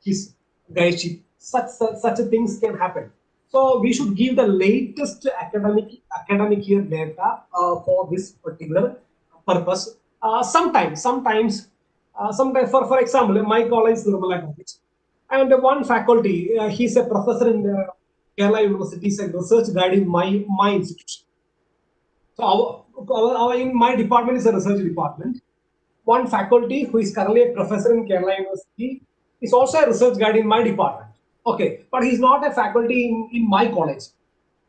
his guideship. Such things can happen. So we should give the latest academic year data for this particular purpose. Sometimes, for example, my college is Erumely College, and one faculty, he's a professor in Kerala University, is a research guide in my institution. So in my department is a research department. One faculty who is currently a professor in Kerala University is also a research guide in my department. Okay, but he's not a faculty in my college.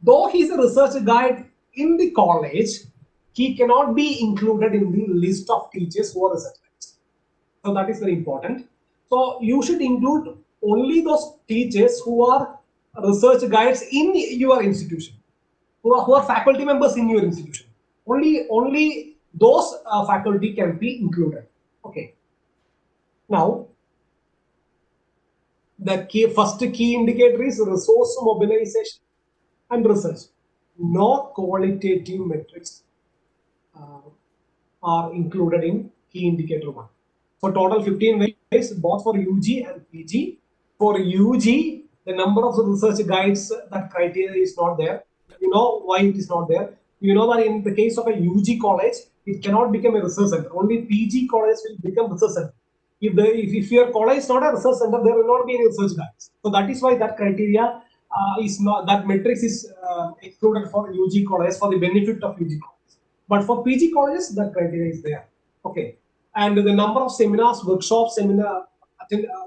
Though he's a research guide in the college, he cannot be included in the list of teachers who are research guides. So that is very important. So you should include only those teachers who are research guides in your institution, who are faculty members in your institution. Only those faculty can be included. Okay. Now, the first key indicator is resource mobilization and research. No qualitative metrics are included in key indicator 1. For total 15 weights, both for UG and PG. For UG, the number of research guides, that criteria is not there. You know why it is not there. You know that in the case of a UG college, it cannot become a research center. Only PG college will become research center. If your college is not a research center, there will not be any research guides. So that is why that criteria is not, that matrix is excluded for UG colleges for the benefit of UG colleges. But for PG colleges, that criteria is there. Okay. And the number of seminars, workshops,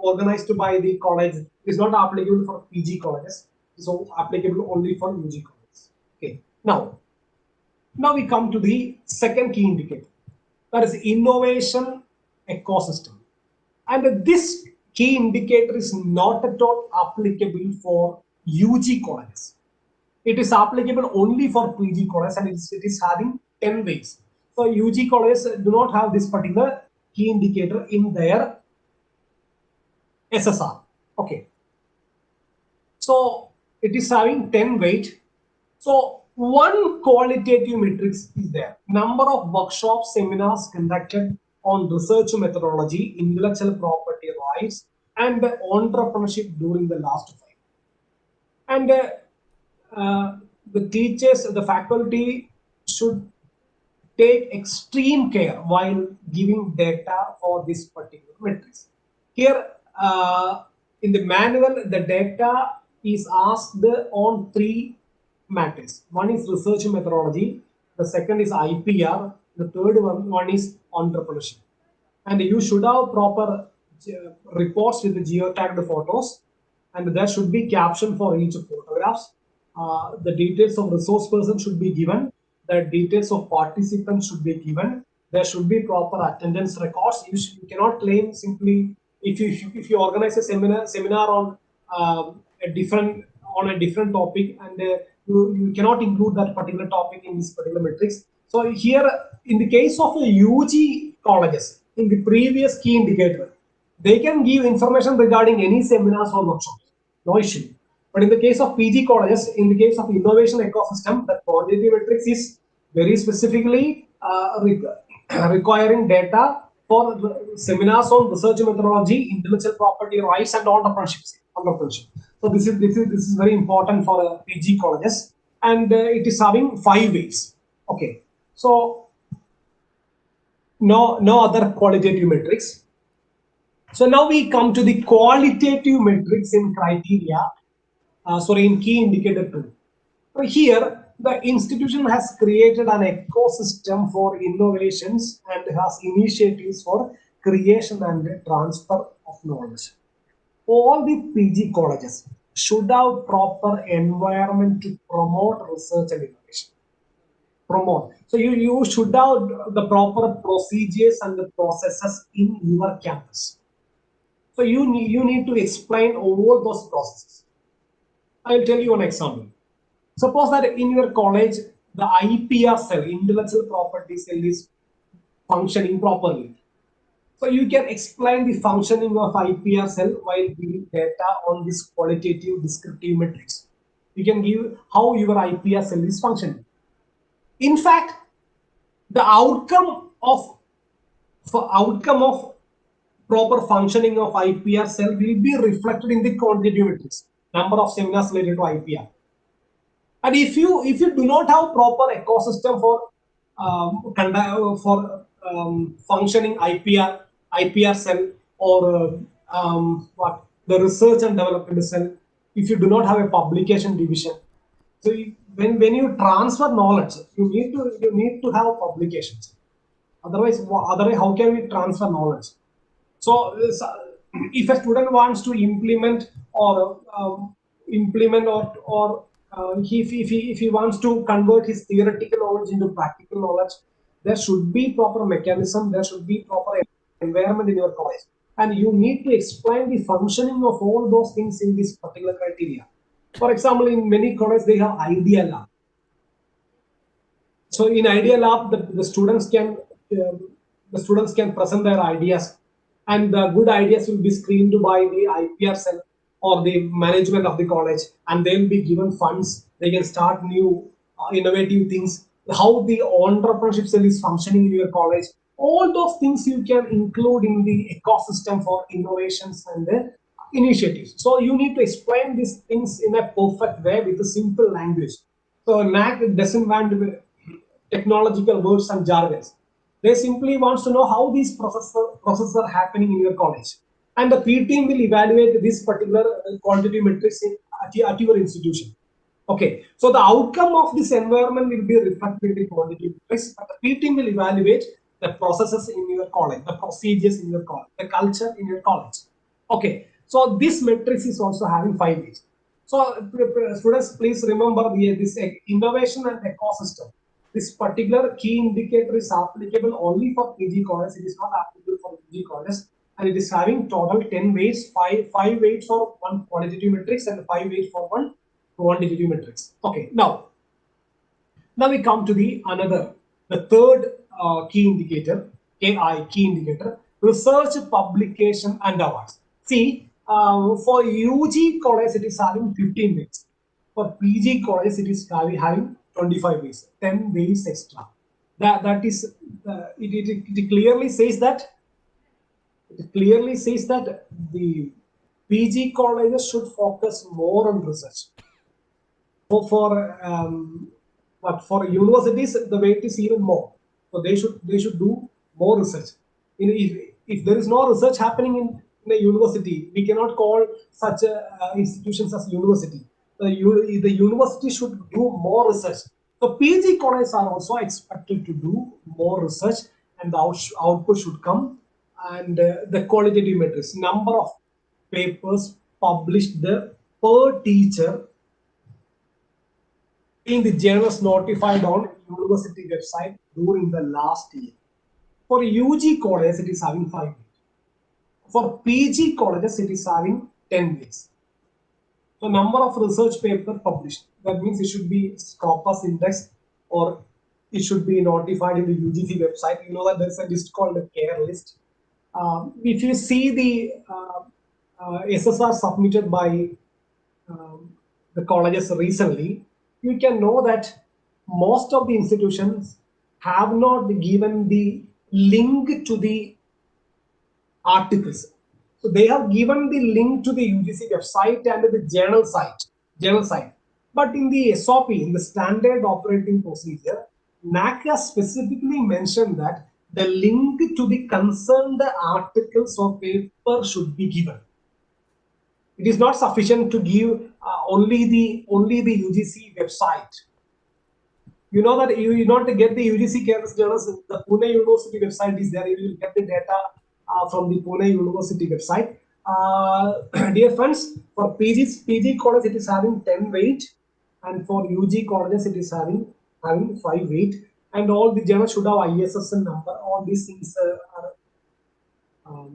organized by the college is not applicable for PG colleges. So applicable only for UG colleges. Okay. Now we come to the second key indicator. That is innovation ecosystem. And this key indicator is not at all applicable for UG colleges. It is applicable only for PG colleges, and it is having 10 weights. So UG colleges do not have this particular key indicator in their SSR. Okay. So it is having 10 weight. So one qualitative matrix is there. Number of workshops, seminars conducted on research methodology, intellectual property rights, and entrepreneurship during the last 5. And the teachers, the faculty should take extreme care while giving data for this particular matrix. Here, in the manual, the data is asked on 3 matrices. One is research methodology, the second is IPR, the third one is entrepreneurship. And you should have proper reports with the geotagged photos, and there should be caption for each photographs. The details of resource person should be given. The details of participants should be given. There should be proper attendance records. You cannot claim simply if you organize a seminar on a different topic, and you cannot include that particular topic in this particular matrix. So here, in the case of UG colleges, in the previous key indicator, they can give information regarding any seminars or workshops, no issue. But in the case of PG colleges, in the case of innovation ecosystem, the qualitative matrix is very specifically requiring data for seminars on research methodology, intellectual property rights, and entrepreneurship. So this is very important for PG colleges, and it is having 5 weights. Okay, so no other qualitative metrics. So now we come to the qualitative metrics in criteria. In key indicator 2. So here, the institution has created an ecosystem for innovations and has initiatives for creation and transfer of knowledge. All the PG colleges should have proper environment to promote research and innovation. So you should have the proper procedures and the processes in your campus. So you need to explain all those processes. I'll tell you one example. Suppose that in your college, the IPR cell, intellectual property cell, is functioning properly. So you can explain the functioning of IPR cell while giving data on this qualitative descriptive matrix. You can give how your IPR cell is functioning. In fact, the outcome of proper functioning of IPR cell will be reflected in the quantitative matrix, number of seminars related to IPR. And if you do not have proper ecosystem for functioning IPR cell, or the research and development cell, if you do not have a publication division, so when you transfer knowledge, you need to have publications. Otherwise, how can we transfer knowledge? So if a student wants to implement if he wants to convert his theoretical knowledge into practical knowledge, there should be proper mechanism, there should be proper environment in your college, and you need to explain the functioning of all those things in this particular criteria. For example, in many colleges they have idea lab. So in idea lab, the students can present their ideas, and the good ideas will be screened by the IPR cell or the management of the college, and they will be given funds. They can start new innovative things. How the entrepreneurship cell is functioning in your college, all those things you can include in the ecosystem for innovations and initiatives. So you need to explain these things in a perfect way with a simple language. So NAAC doesn't want technological words and jargons. They simply want to know how these processes are happening in your college. And the P team will evaluate this particular quantitative matrix at your institution. Okay, so the outcome of this environment will be reflected in the quantity matrix, but the P team will evaluate the processes in your college, the procedures in your college, the culture in your college. Okay, so this matrix is also having 5 ways. So students, please remember this innovation and ecosystem. This particular key indicator is applicable only for PG colleges. It is not applicable for PG colleges, and it is having total 10 weights, 5 weights for one quantitative matrix and 5 weights for one quantitative matrix. Okay, now we come to the third key indicator, KI key indicator, research, publication, and awards. See, for UG college it is having 15 weights. For PG college it is having 25 weights, 10 weights extra. That is it clearly says that the PG colleges should focus more on research. But for universities the weight is even more. So they should do more research. If there is no research happening in a university, we cannot call such institutions as university. The university should do more research. So PG colleges are also expected to do more research, and the output should come. And the qualitative matrix, number of papers published per teacher in the journals notified on university website during the last year. For UG colleges, it is having 5 weights. For PG colleges, it is having 10 weights. So number of research paper published, that means it should be Scopus index, or it should be notified in the UGC website. You know that there's a list called the CARE list. If you see the SSR submitted by the colleges recently, you can know that most of the institutions have not given the link to the articles. So they have given the link to the UGC website and the journal site. But in the SOP, in the standard operating procedure, NAAC has specifically mentioned that the link to the concerned articles or paper should be given. It is not sufficient to give only the UGC website. You know that you not get the UGC campus journals. The Pune University website is there. You will get the data from the Pune University website. Dear friends, for PG college it is having 10 weight, and for UG colleges it is having 5 weight, and all the journals should have ISSN number. All these things are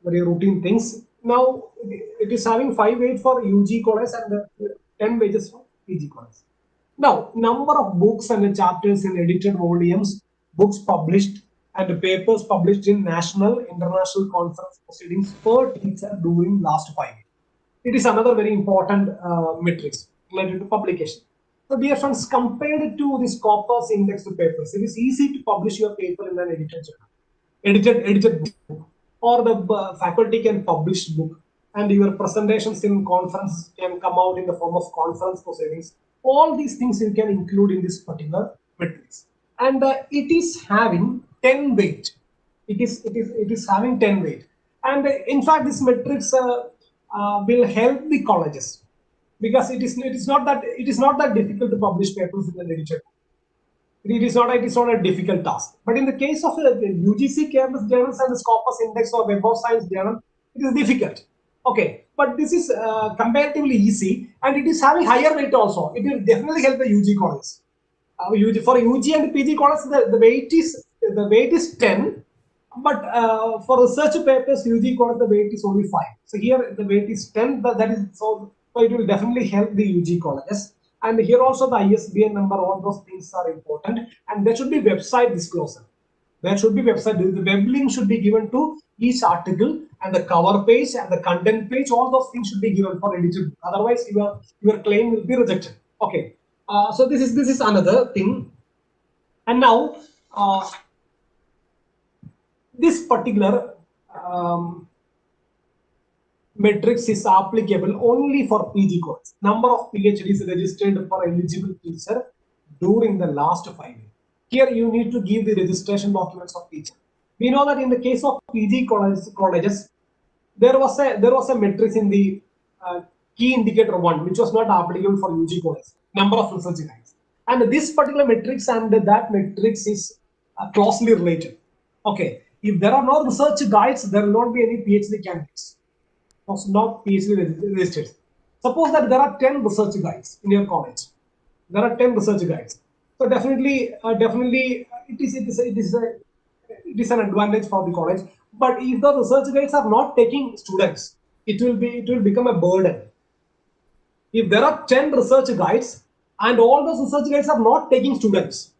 very routine things. Now it is having 5 weight for UG college and 10 weights for PG college. Now, number of books and chapters in edited volumes, books published, and papers published in national, international conference proceedings per teacher during last 5 years. It is another very important matrix related to publication. So, dear friends, compared to the Scopus indexed papers, it is easy to publish your paper in an edited book, or the faculty can publish book, and your presentations in conference can come out in the form of conference proceedings. All these things you can include in this particular matrix, and it is having 10 weight. It is having 10 weight, and in fact, this matrix will help the colleges, because it is not that difficult to publish papers in an edited book. It is not a difficult task. But in the case of the UGC campus journals and the Scopus index or Web of Science journal, it is difficult. Okay, but this is comparatively easy, and it is having higher weight also. It will definitely help the UG college. For UG and PG college, the weight is 10, but for research papers, UG college the weight is only 5. So here the weight is 10. That is so it will definitely help the UG colleges. And here also the ISBN number, all those things are important, and there should be website disclosure. There should be website. The web link should be given to each article, and the cover page and the content page. All those things should be given for edited. Otherwise, your claim will be rejected. Okay. So this is another thing. And now this particular matrix is applicable only for PG course. Number of PhDs registered for eligible teacher during the last 5 years. Here you need to give the registration documents of teacher. We know that in the case of PG colleges, there was a matrix in the key indicator 1, which was not applicable for UG college, number of research guides. And this particular matrix and that matrix is closely related. Okay, if there are no research guides, there will not be any PhD candidates, not PhD registered. Suppose that there are 10 research guides in your college. There are 10 research guides. So definitely, it is an advantage for the college. But if the research guides are not taking students, it will become a burden. If there are 10 research guides and all those research guides are not taking students,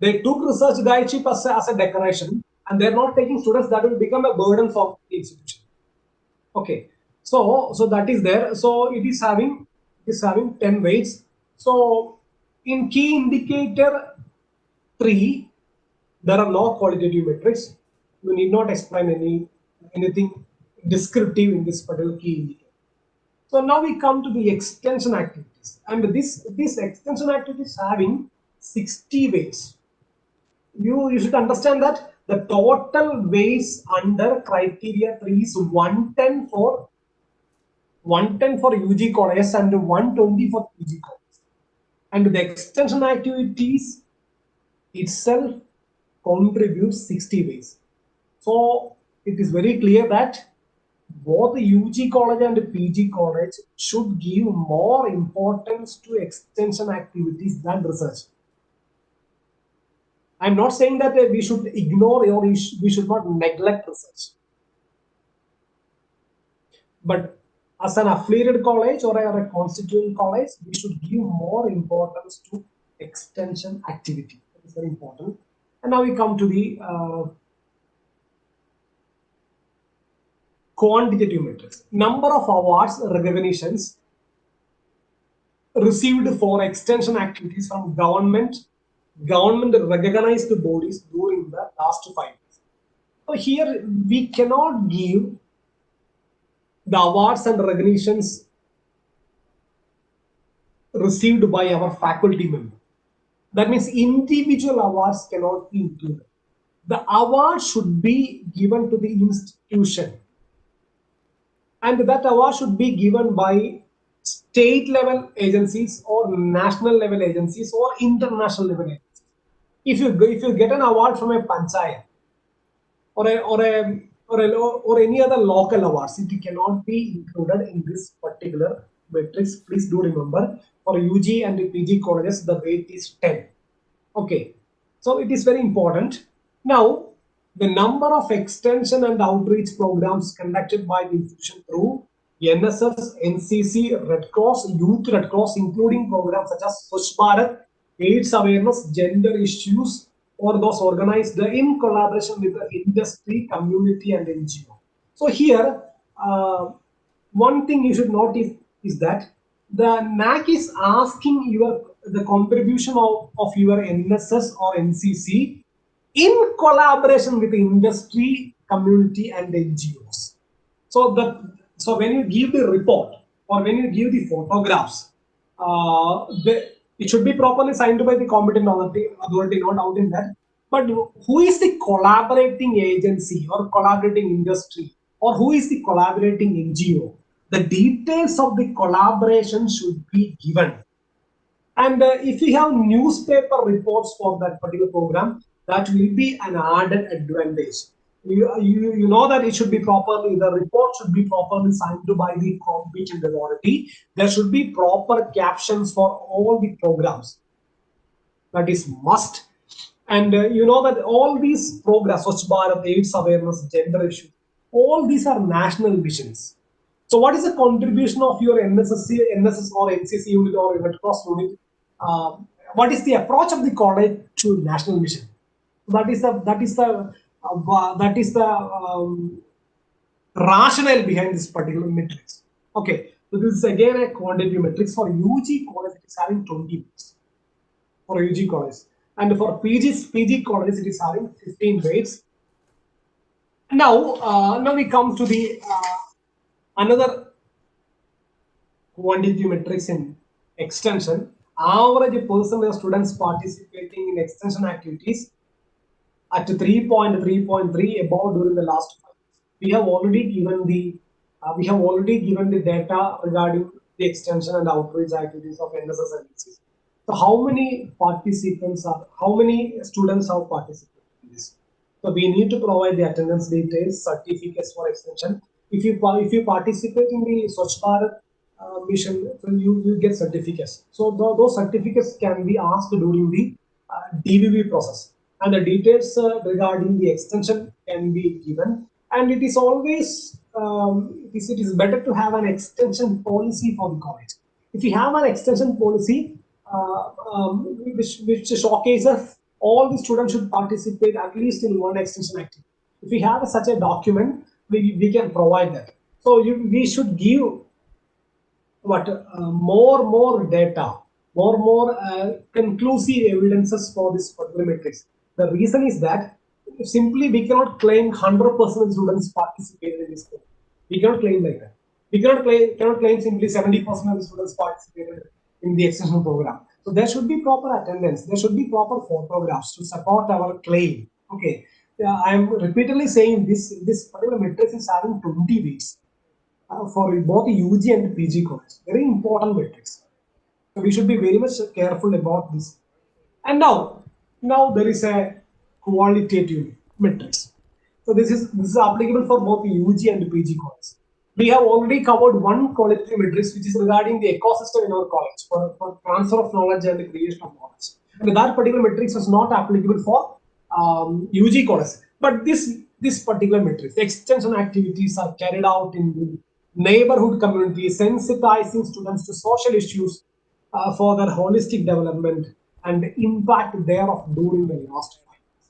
they took research guideship as a decoration and they're not taking students, that will become a burden for the institution. Okay, so that is there. So it is having 10 weights. So in key indicator 3, there are no qualitative metrics. You need not explain anything descriptive in this particular key indicator. So now we come to the extension activities, and this extension activity is having 60 weights. You should understand that the total weights under criteria 3 is 110 for UG colleges and 120 for PG colleges. And the extension activities itself contributes 60 weights. So it is very clear that both the UG college and the PG college should give more importance to extension activities than research. I'm not saying that we should ignore or we should not neglect research. But as an affiliated college or a constituent college, we should give more importance to extension activity. That is very important. And now we come to the quantitative metrics. Number of awards, recognitions received for extension activities from government recognized bodies during the last 5 years. So here we cannot give the awards and recognitions received by our faculty member. That means individual awards cannot be included. The award should be given to the institution. And that award should be given by state level agencies or national level agencies or international level agencies. If you get an award from a panchayat or any other local awards, it cannot be included in this particular matrix. Please do remember, for UG and PG colleges, the weight is 10. Okay, so it is very important. Now, the number of extension and outreach programs conducted by the institution through NSS, NCC, Red Cross, Youth Red Cross, including programs such as Swachh Bharat, AIDS awareness, gender issues, or those organized in collaboration with the industry, community, and NGO. So here, one thing you should notice is that the NAAC is asking the contribution of your NSS or NCC in collaboration with the industry, community, and NGOs. So when you give the report or when you give the photographs, it should be properly signed by the competent authority, not out in that. But who is the collaborating agency or collaborating industry, or who is the collaborating NGO? The details of the collaboration should be given. And if you have newspaper reports for that particular program, that will be an added advantage. You know that it should be properly, the report should be properly signed by the competent authority. There should be proper captions for all the programs. That is must. And you know that all these programs, Swachh Bharat, AIDS awareness, gender issues, all these are national missions. So what is the contribution of your NSS or NCC unit or Red Cross unit? What is the approach of the college to national mission? That is the rationale behind this particular matrix. Okay, so this is again a quantitative matrix. For UG college, it is having 20 weights for UG college, and for PG colleges, it is having 15 weights. Now we come to the another quantitative matrix in extension. Average percentage of students participating in extension activities at 3.3.3 above during the last 5 years. We have already given the We have already given the data regarding the extension and outreach activities of NSS and NCC. So how many students have participated in this? So we need to provide the attendance details, certificates for extension. If you participate in the Swachh Bharat mission, then you get certificates. So those certificates can be asked during the DVB process, and the details regarding the extension can be given. And it is always it is better to have an extension policy for the college. If you have an extension policy which showcases all the students should participate at least in one extension activity. If we have such a document, we can provide that. So we should give more data, more conclusive evidences for this particular matrix. The reason is that simply we cannot claim 100% students participated in this program. We cannot claim like that. We cannot claim simply 70% of the students participated in the extension program. So there should be proper attendance. There should be proper photographs to support our claim. Okay. I am repeatedly saying this particular matrix is having 20 weeks for both UG and PG college. Very important matrix. So we should be very much careful about this. And now there is a qualitative matrix. So this is applicable for both UG and PG college. We have already covered one qualitative matrix, which is regarding the ecosystem in our college for transfer of knowledge and the creation of knowledge. And that particular matrix was not applicable for UG college. But this particular matrix, extension activities are carried out in the neighborhood community, sensitizing students to social issues for their holistic development and the impact thereof during the last 5 years.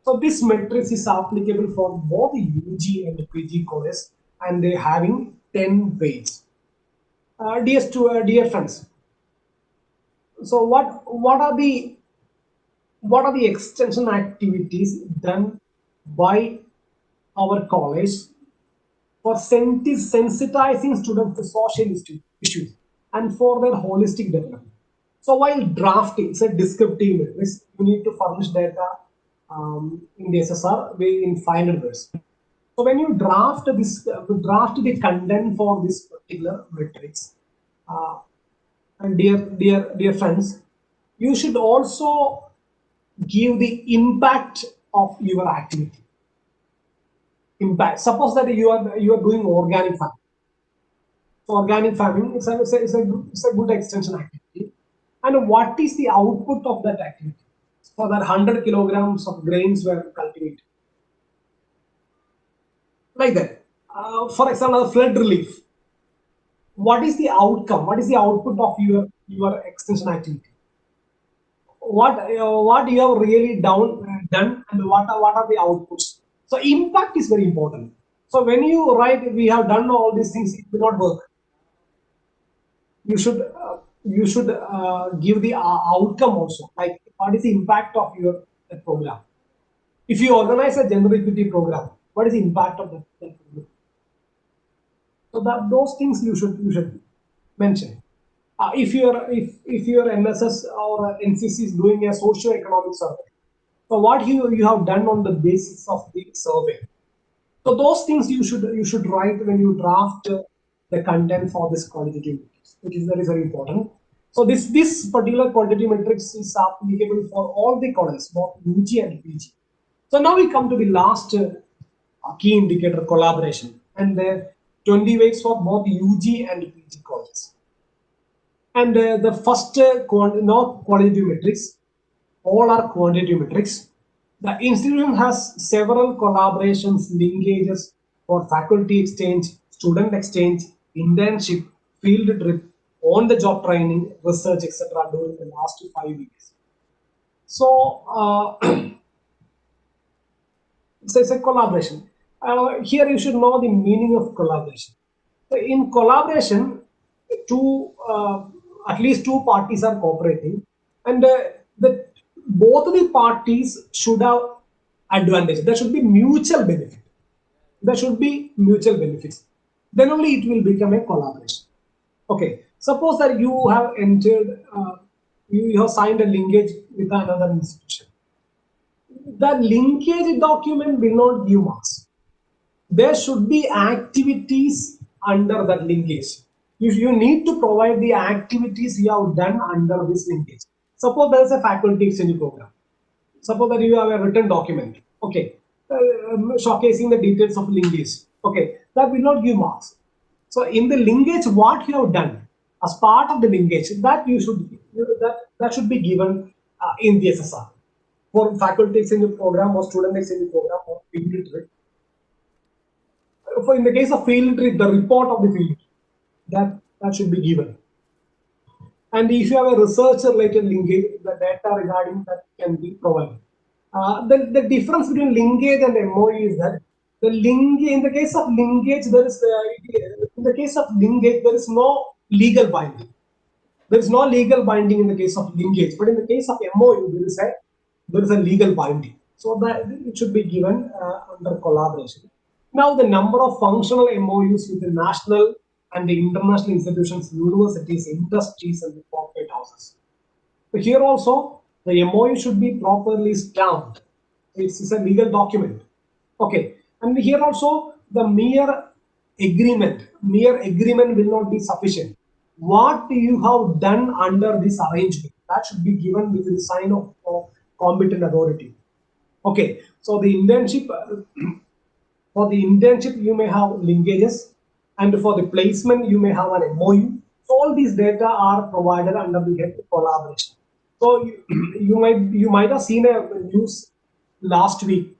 So this matrix is applicable for both UG and PG college, and they having 10 pages. Dear friends, so what are the extension activities done by our college for sensitizing students to social issues and for their holistic development? So while drafting, it's a descriptive matrix, you need to furnish data in the SSR in final words. So when you draft the content for this particular matrix, and dear friends, you should also give the impact of your activity. Impact. Suppose that you are doing organic farming. So organic farming is a good extension activity. And what is the output of that activity? So that 100 kilograms of grains were cultivated. Like that. For example, flood relief. What is the outcome? What is the output of your extension activity? What you have really done and what are the outputs? So impact is very important. So when you write, we have done all these things, it will not work. You should give the outcome also, like what is the impact of your program. If you organize a gender equity program, what is the impact of that program? So those things you should mention. If your MSS or NCC is doing a socio-economic survey, so what you have done on the basis of the survey. So those things you should write when you draft the content for this qualitative matrix, which is very, very important. So this particular qualitative matrix is applicable for all the colleges, both UG and PG. So now we come to the last key indicator, collaboration, and the 20 weeks for both UG and PG colleges. And the first qualitative matrix, all are quantitative metrics. The institution has several collaborations, linkages for faculty exchange, student exchange, internship, field trip, on-the-job training, research, etc. during the last 5 years. So it's a collaboration. Here you should know the meaning of collaboration. So in collaboration, at least two parties are cooperating, and both the parties should have advantage. There should be mutual benefit. There should be mutual benefits. Then only it will become a collaboration. Okay. Suppose that you have entered, you have signed a linkage with another institution. The linkage document will not give marks. there should be activities under that linkage. If you need to provide the activities you have done under this linkage. Suppose there is a faculty exchange program. Suppose that you have a written document, okay, showcasing the details of linkage, okay, that will not give marks. So in the linkage, what you have done as part of the linkage, that you should that should be given in the SSR for faculty exchange program or student exchange program or field trip. For in the case of field trip, the report of the field that should be given. And if you have a research-related linkage, the data regarding that can be provided. The difference between linkage and MOU is that the linkage, in the case of linkage, there is no legal binding. There is no legal binding in the case of linkage, but in the case of MOU, there is a legal binding. So that it should be given under collaboration. Now, the number of functional MOUs with the national and the international institutions, universities, industries, and the corporate houses. So here also, the MOU should be properly stamped. It's a legal document. Okay, and here also the mere agreement will not be sufficient. What you have done under this arrangement, that should be given with the sign of competent authority. Okay, so the internship, for the internship you may have linkages, and for the placement you may have an MOU. So all these data are provided under the head of collaboration. So you might have seen a news last week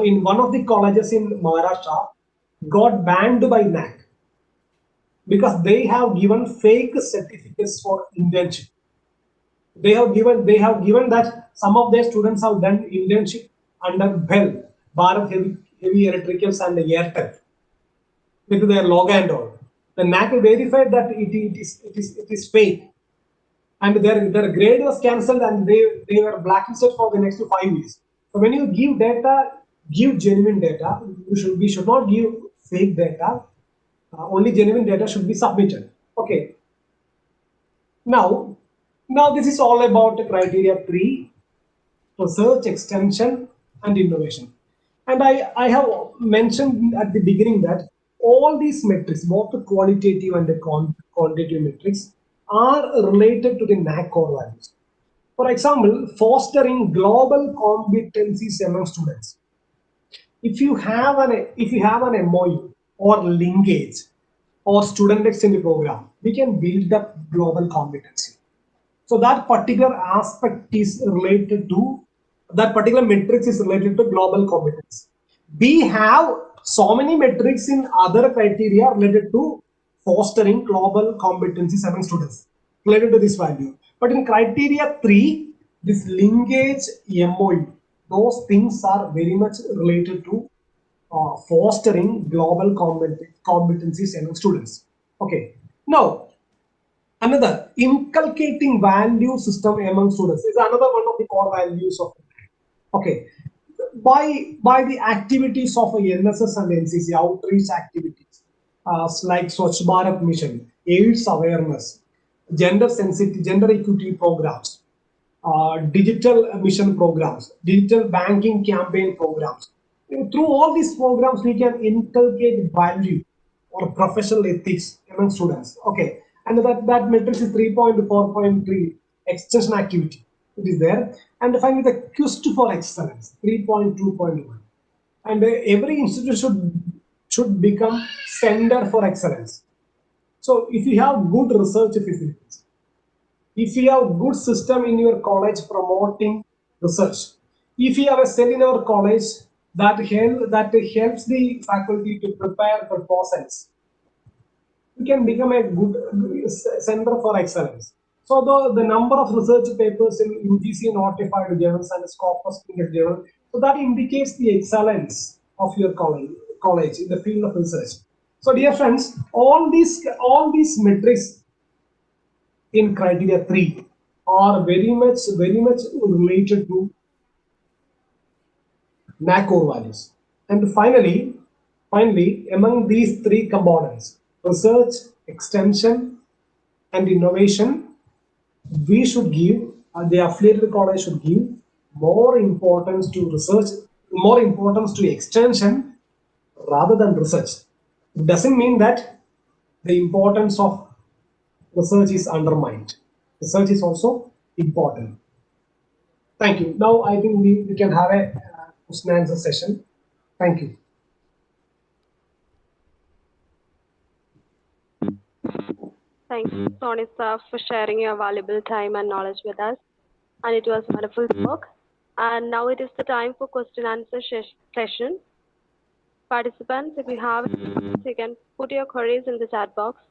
in one of the colleges in Maharashtra got banned by NAAC because they have given fake certificates for internship. They have given that some of their students have done internship under BHEL, Bharat Heavy Electricals and Airtel, with their logo and all. The NAAC verified that it is fake, and their grade was cancelled and they were blacklisted for the next 5 years. So when you give data, give genuine data. We should not give fake data. Only genuine data should be submitted. Okay. Now this is all about the criteria 3, research, extension, and innovation. And I have mentioned at the beginning that all these metrics, both the qualitative and the quantitative metrics, are related to the NAAC core values. For example, fostering global competencies among students. If you have an MOU or linkage or student exchange program, we can build up global competency. So that particular aspect is related to, that particular metrics is related to global competence. We have so many metrics in other criteria related to fostering global competencies among students, related to this value. But in criteria 3, this linkage MOU, those things are very much related to fostering global competencies among students. Okay. Now, another, inculcating value system among students is another one of the core values of. Okay. By the activities of NSS and NCC, outreach activities like Swachh Bharat Mission, AIDS awareness, gender equity programs, digital mission programs, digital banking campaign programs. Through all these programs, we can inculcate value or professional ethics among students. Okay, and that matrix is 3.4.3, extension activity. It is there. And finally, the quest for excellence, 3.2.1. And every institution should become center for excellence. So if you have good research facilities, if you have good system in your college promoting research, if you have a cell in our college that helps the faculty to prepare proposals, you can become a good center for excellence. So the number of research papers in UGC notified journals and Scopus journal, so that indicates the excellence of your college in the field of research. So dear friends, all these metrics in criteria 3 are very much related to NAAC core values. And finally, among these 3 components, research, extension, and innovation, we should give, the affiliated college should give more importance to research, more importance to extension, rather than research. It doesn't mean that the importance of research is undermined. Research is also important. Thank you. Now I think we can have a question and answer session. Thank you. Thank you, Sony sir, for sharing your valuable time and knowledge with us. And it was wonderful talk. And now it is the time for question and answer session. Participants, if you have any questions, you can put your queries in the chat box,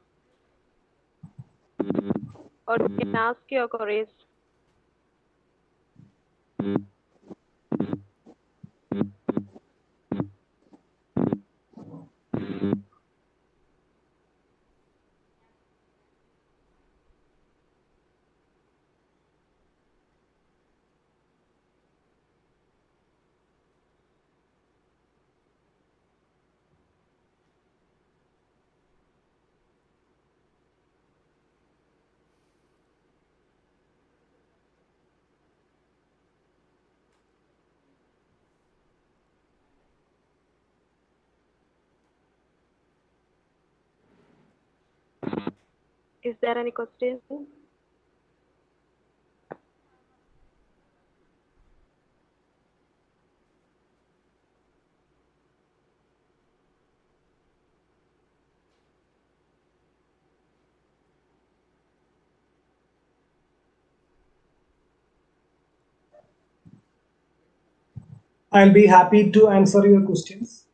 or you can ask your queries. Is there any question? I'll be happy to answer your questions.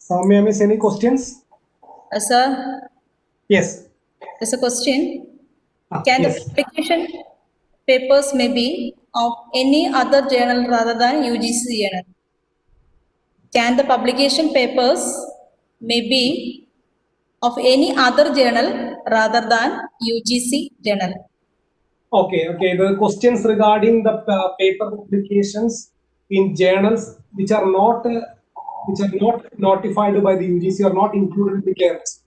Soumya, miss, any questions? Sir, Yes. there's a question. Can yes. the publication papers may be of any other journal rather than UGC journal? Can the publication papers may be of any other journal rather than UGC journal? Okay. The questions regarding the paper publications in journals which are not notified by the UGC or not included in the CARES.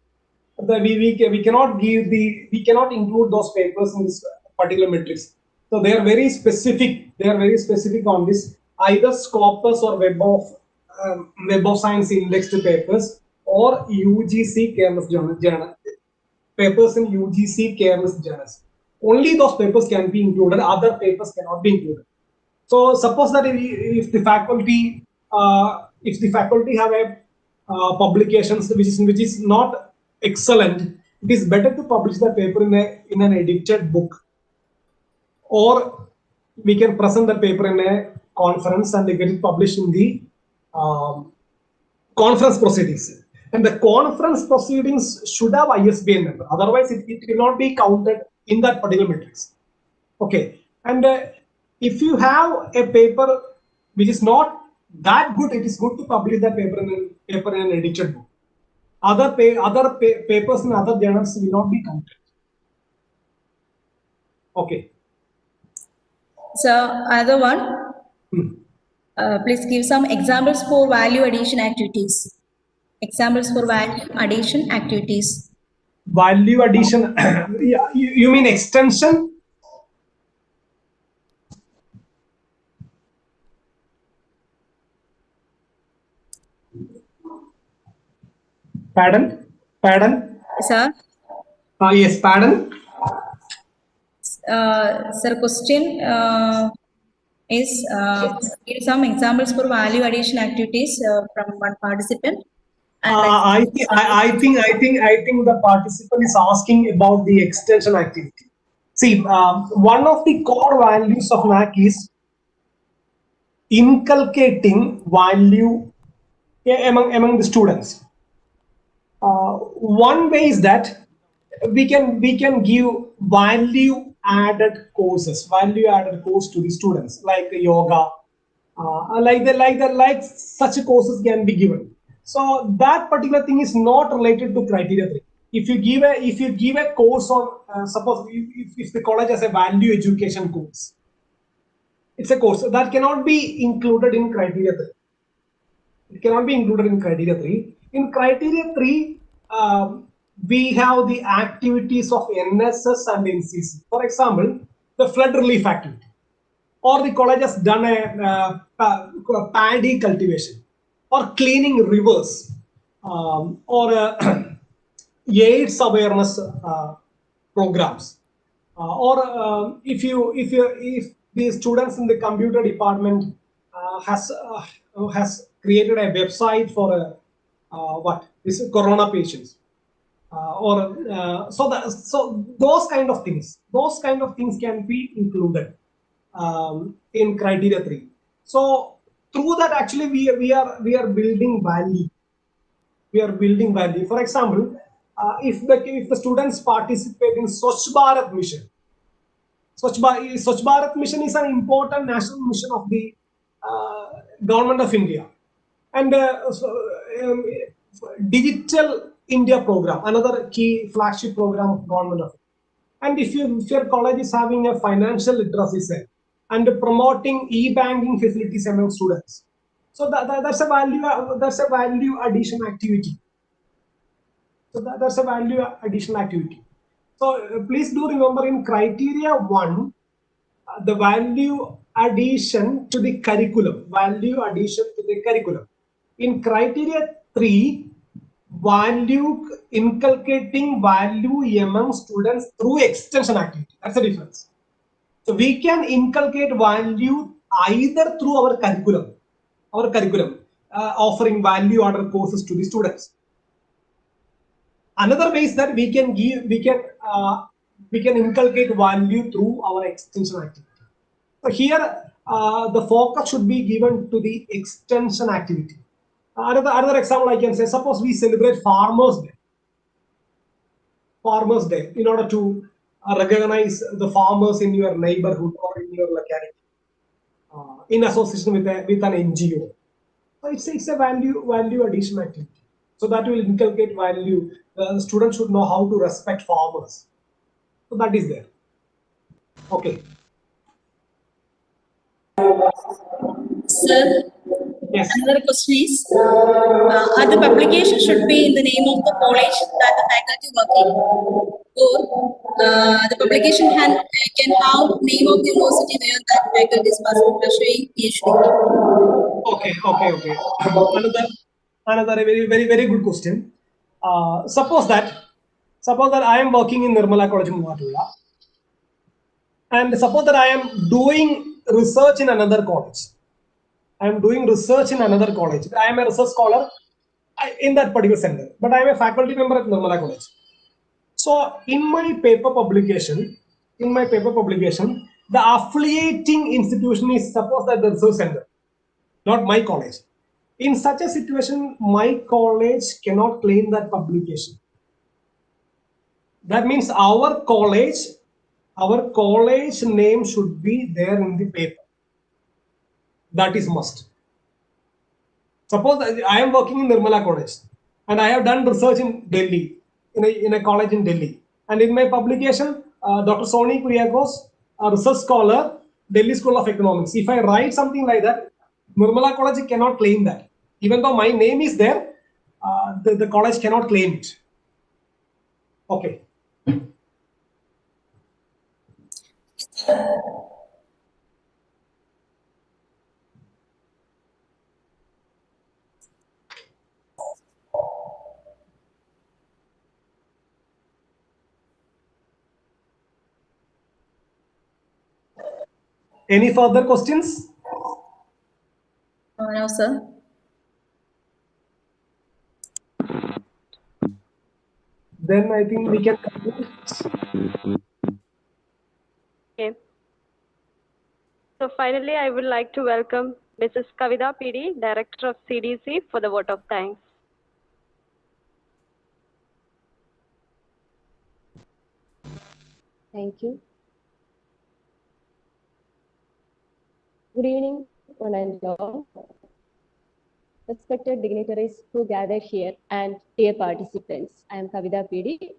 We cannot include those papers in this particular matrix. So they are very specific. They are very specific on this. Either Scopus or Web of Science indexed papers or UGC careless journal papers in UGC careless journals. Only those papers can be included. Other papers cannot be included. So suppose that if the faculty have a publications which is not excellent, it is better to publish the paper in an edited book, or we can present the paper in a conference and get it published in the conference proceedings. And the conference proceedings should have ISBN number. Otherwise, it will not be counted in that particular matrix. Okay. And if you have a paper which is not that good, it is good to publish that paper in an edited book. Other papers in other journals will not be counted. Okay. So, other one, please give some examples for value addition activities. Examples for value addition activities. Value addition, you mean extension? Pardon? Sir? Yes, pardon? Sir, question is give some examples for value addition activities from one participant. I think the participant is asking about the extension activity. See, one of the core values of NAAC is inculcating value among the students. One way is that we can give value added course to the students, like yoga, like such courses can be given. So that particular thing is not related to criteria 3. If you give a course on suppose if the college has a value education course, it's a course that cannot be included in criteria 3. It cannot be included in criteria 3. In criteria 3, we have the activities of NSS and NCC. For example, the flood relief activity, or the college has done a paddy cultivation, or cleaning rivers, or AIDS awareness programs, or if the students in the computer department has created a website for this corona patients, so those kind of things can be included in criteria 3. So through that, actually we are building value. For example, if the students participate in Swachh Bharat mission. Swachh Bharat mission is an important national mission of the government of India, and Digital India program, another key flagship program of government of India. And if your college is having a financial literacy cell and promoting e-banking facilities among students, so that's a value addition activity. So please do remember, in criteria 1, the value addition to the curriculum. In criteria 3, inculcating value among students through extension activity. That's the difference. So we can inculcate value either through our curriculum, offering value added courses to the students. Another way is that we can inculcate value through our extension activity. So here the focus should be given to the extension activity. Another example I can say, suppose we celebrate Farmers Day in order to recognize the farmers in your neighborhood or in your locality, in association with an NGO. So it's a value addition activity. So that will inculcate value. The students should know how to respect farmers. So that is there. Okay. Sir, yes. Another question is, the publication should be in the name of the college that the faculty work in, or the publication can have name of the university where that faculty is pursuing PhD. Okay. Another very good question. Suppose that I am working in Nirmala College in Muvatula, and suppose that I am doing research in another college. I am a research scholar in that particular center, but I am a faculty member at Nirmala College. So in my paper publication, the affiliating institution is, suppose that the research center, not my college. In such a situation, my college cannot claim that publication. That means our college name should be there in the paper. That is must. Suppose I am working in Nirmala College and I have done research in Delhi, in a college in Delhi, and in my publication, Dr. Sony Kuriakose, a research scholar, Delhi School of Economics. If I write something like that, Nirmala College cannot claim that. Even though my name is there, the college cannot claim it. Okay. Any further questions? No, sir. Then I think we can conclude. Okay. So finally, I would like to welcome Mrs. Kavita PD, Director of CDC, for the vote of thanks. Thank you. Good evening, one and all. Respected dignitaries who gathered here and dear participants, I am Kavita PD,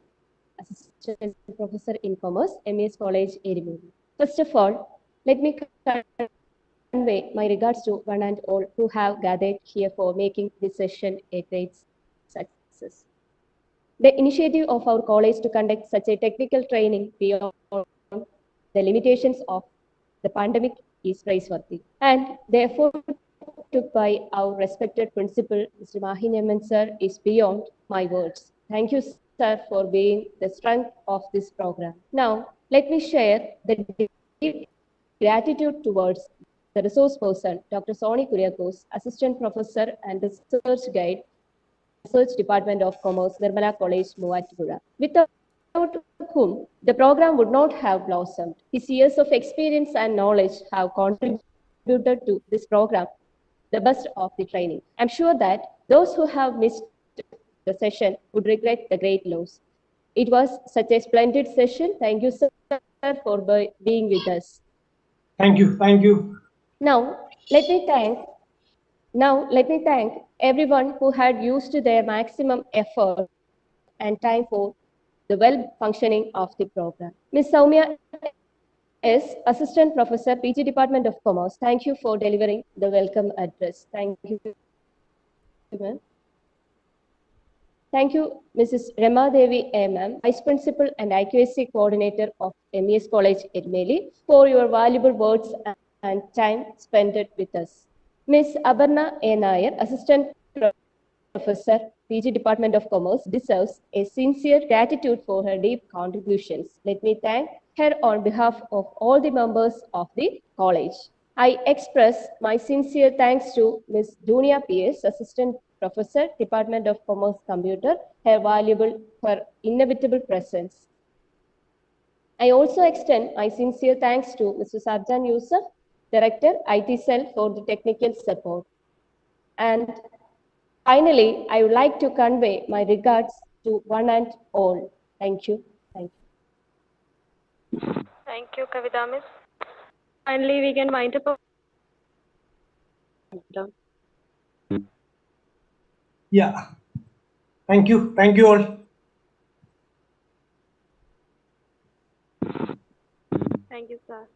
Assistant Professor in Commerce, MES College Erumely. First of all, let me convey my regards to one and all who have gathered here for making this session a great success. The initiative of our college to conduct such a technical training beyond the limitations of the pandemic is praiseworthy. And the effort took by our respected principal, Mr. Mahinyaman sir, is beyond my words. Thank you, sir, for being the strength of this program. Now, let me share the deep gratitude towards the resource person, Dr. Sony Kuriakose, Assistant Professor and Research Guide, Research Department of Commerce, NAAC College, Erumely. Without whom the program would not have blossomed. His years of experience and knowledge have contributed to this program the best of the training. I'm sure that those who have missed the session would regret the great loss. It was such a splendid session. Thank you, sir, for being with us. Thank you. Thank you. Now, let me thank everyone who had used their maximum effort and time for the well-functioning of the program. Ms. Soumya S., Assistant Professor, PG Department of Commerce, thank you for delivering the welcome address. Thank you, ma'am. Thank you, Mrs. Rama Devi A.M., Vice Principal and IQAC Coordinator of MES College Erumely, for your valuable words and time spent with us. Ms. Abarna A. Nair, Assistant Professor, PG Department of Commerce, deserves a sincere gratitude for her deep contributions. Let me thank her on behalf of all the members of the college. I express my sincere thanks to Ms. Dunia P.S., Assistant Professor, Department of Commerce Computer, her inevitable presence. I also extend my sincere thanks to Mr. Sarjan Yusuf, Director, IT Cell, for the technical support. And finally, I would like to convey my regards to one and all. Thank you. Thank you. Thank you, Kavita Miss. Finally, we can wind up. Yeah. Thank you. Thank you all. Thank you, sir.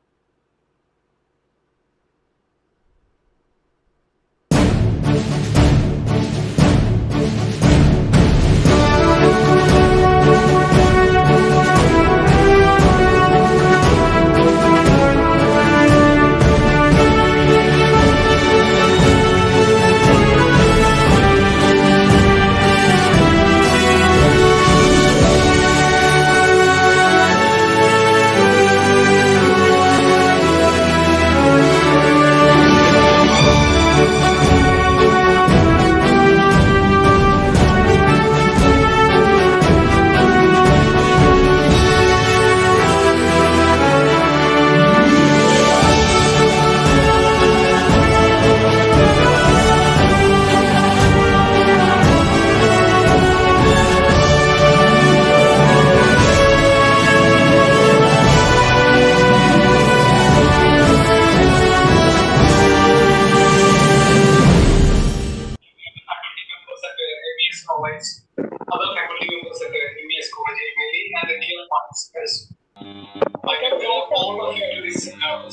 Other faculty members at the MES College Erumely and the dear participants. I welcome all of you to this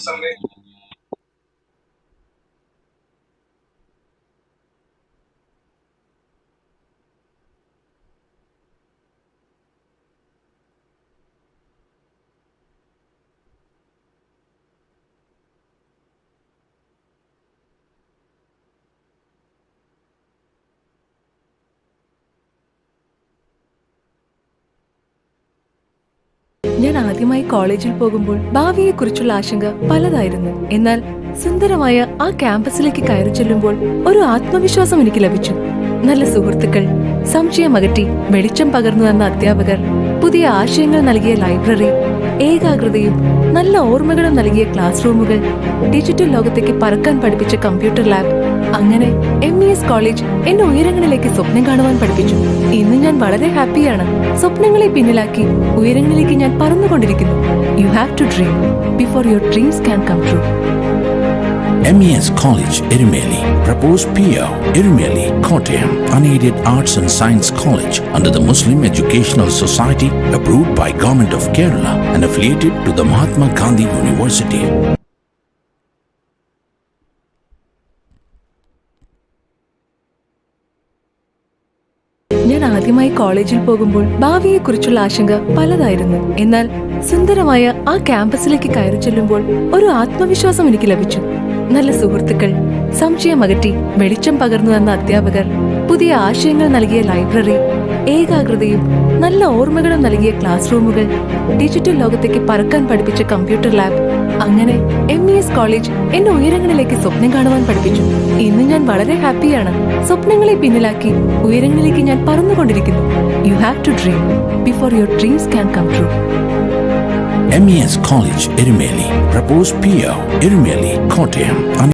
Sunday. ഞാൻ ആദ്യമായി കോളേജിൽ പോകുമ്പോൾ ഭാവിയെക്കുറിച്ചുള്ള ആശങ്ക പലതായിരുന്നു. എന്നാൽ സുന്ദരമായ ആ ക്യാമ്പസിലേക്ക് കയറി ചെല്ലുമ്പോൾ ഒരു ആത്മവിശ്വാസം എനിക്ക് ലഭിച്ചു. നല്ല സുഹൃത്തുക്കൾ, സംശയമകറ്റി വെളിച്ചം പകർന്നു തന്ന അധ്യാപകർ, പുതിയ ആശയങ്ങൾ നൽകിയ ലൈബ്രറി, ഏകാഗ്രതയും നല്ല ഓർമ്മകളും നൽകിയ ക്ലാസ് റൂമുകൾ, ഡിജിറ്റൽ ലോകത്തേക്ക് പറക്കാൻ പഠിപ്പിച്ച കമ്പ്യൂട്ടർ ലാബ്, അങ്ങനെ MES കോളേജ് എന്നെ ഉയരങ്ങളിലേക്ക് സ്വപ്നം കാണുവാൻ പഠിപ്പിച്ചു. ഇന്ന് ഞാൻ വളരെ ഹാപ്പിയാണ്. സ്വപ്നങ്ങളെ പിന്നിലാക്കി ഉയരങ്ങളിലേക്ക് ഞാൻ പറന്നുകൊണ്ടിരിക്കുന്നു. You have to dream before your dreams can come true. MES College Erumely, proposed PO Erumely, Kottayam, unaided arts and science college under the Muslim Educational Society, approved by Government of Kerala and affiliated to the Mahatma Gandhi University. ഞാൻ ആദ്യമായി കോളേജിൽ പോകുമ്പോൾ ഭാവിയെക്കുറിച്ചുള്ള ആശങ്ക പലതായിരുന്നു. എന്നാൽ സുന്ദരമായ ആ ക്യാമ്പസിലേക്ക് കയറി ചെല്ലുമ്പോൾ ഒരു ആത്മവിശ്വാസം എനിക്ക് ലഭിച്ചു. നല്ല സുഹൃത്തുക്കൾ, സംശയമകറ്റി വെളിച്ചം പകർന്നു തന്ന അധ്യാപകർ, പുതിയ ആശയങ്ങൾ നൽകിയ ലൈബ്രറി, ഏകാഗ്രതയും നല്ല ഓർമ്മകളും നൽകിയ ക്ലാസ് റൂമുകൾ, ഡിജിറ്റൽ ലോകത്തേക്ക് പറക്കാൻ പഠിപ്പിച്ച കമ്പ്യൂട്ടർ ലാബ്, അങ്ങനെ MES കോളേജ് എന്നെ ഉയരങ്ങളിലേക്ക് സ്വപ്നം കാണുവാൻ പഠിപ്പിച്ചു. ഇന്ന് ഞാൻ വളരെ ഹാപ്പിയാണ്. സ്വപ്നങ്ങളെ പിന്നിലാക്കി ഉയരങ്ങളിലേക്ക് ഞാൻ പറന്നുകൊണ്ടിരിക്കുന്നു. You have to dream before your dreams can come true. MES College Erumely, proposed PO Erumely, Kottayam.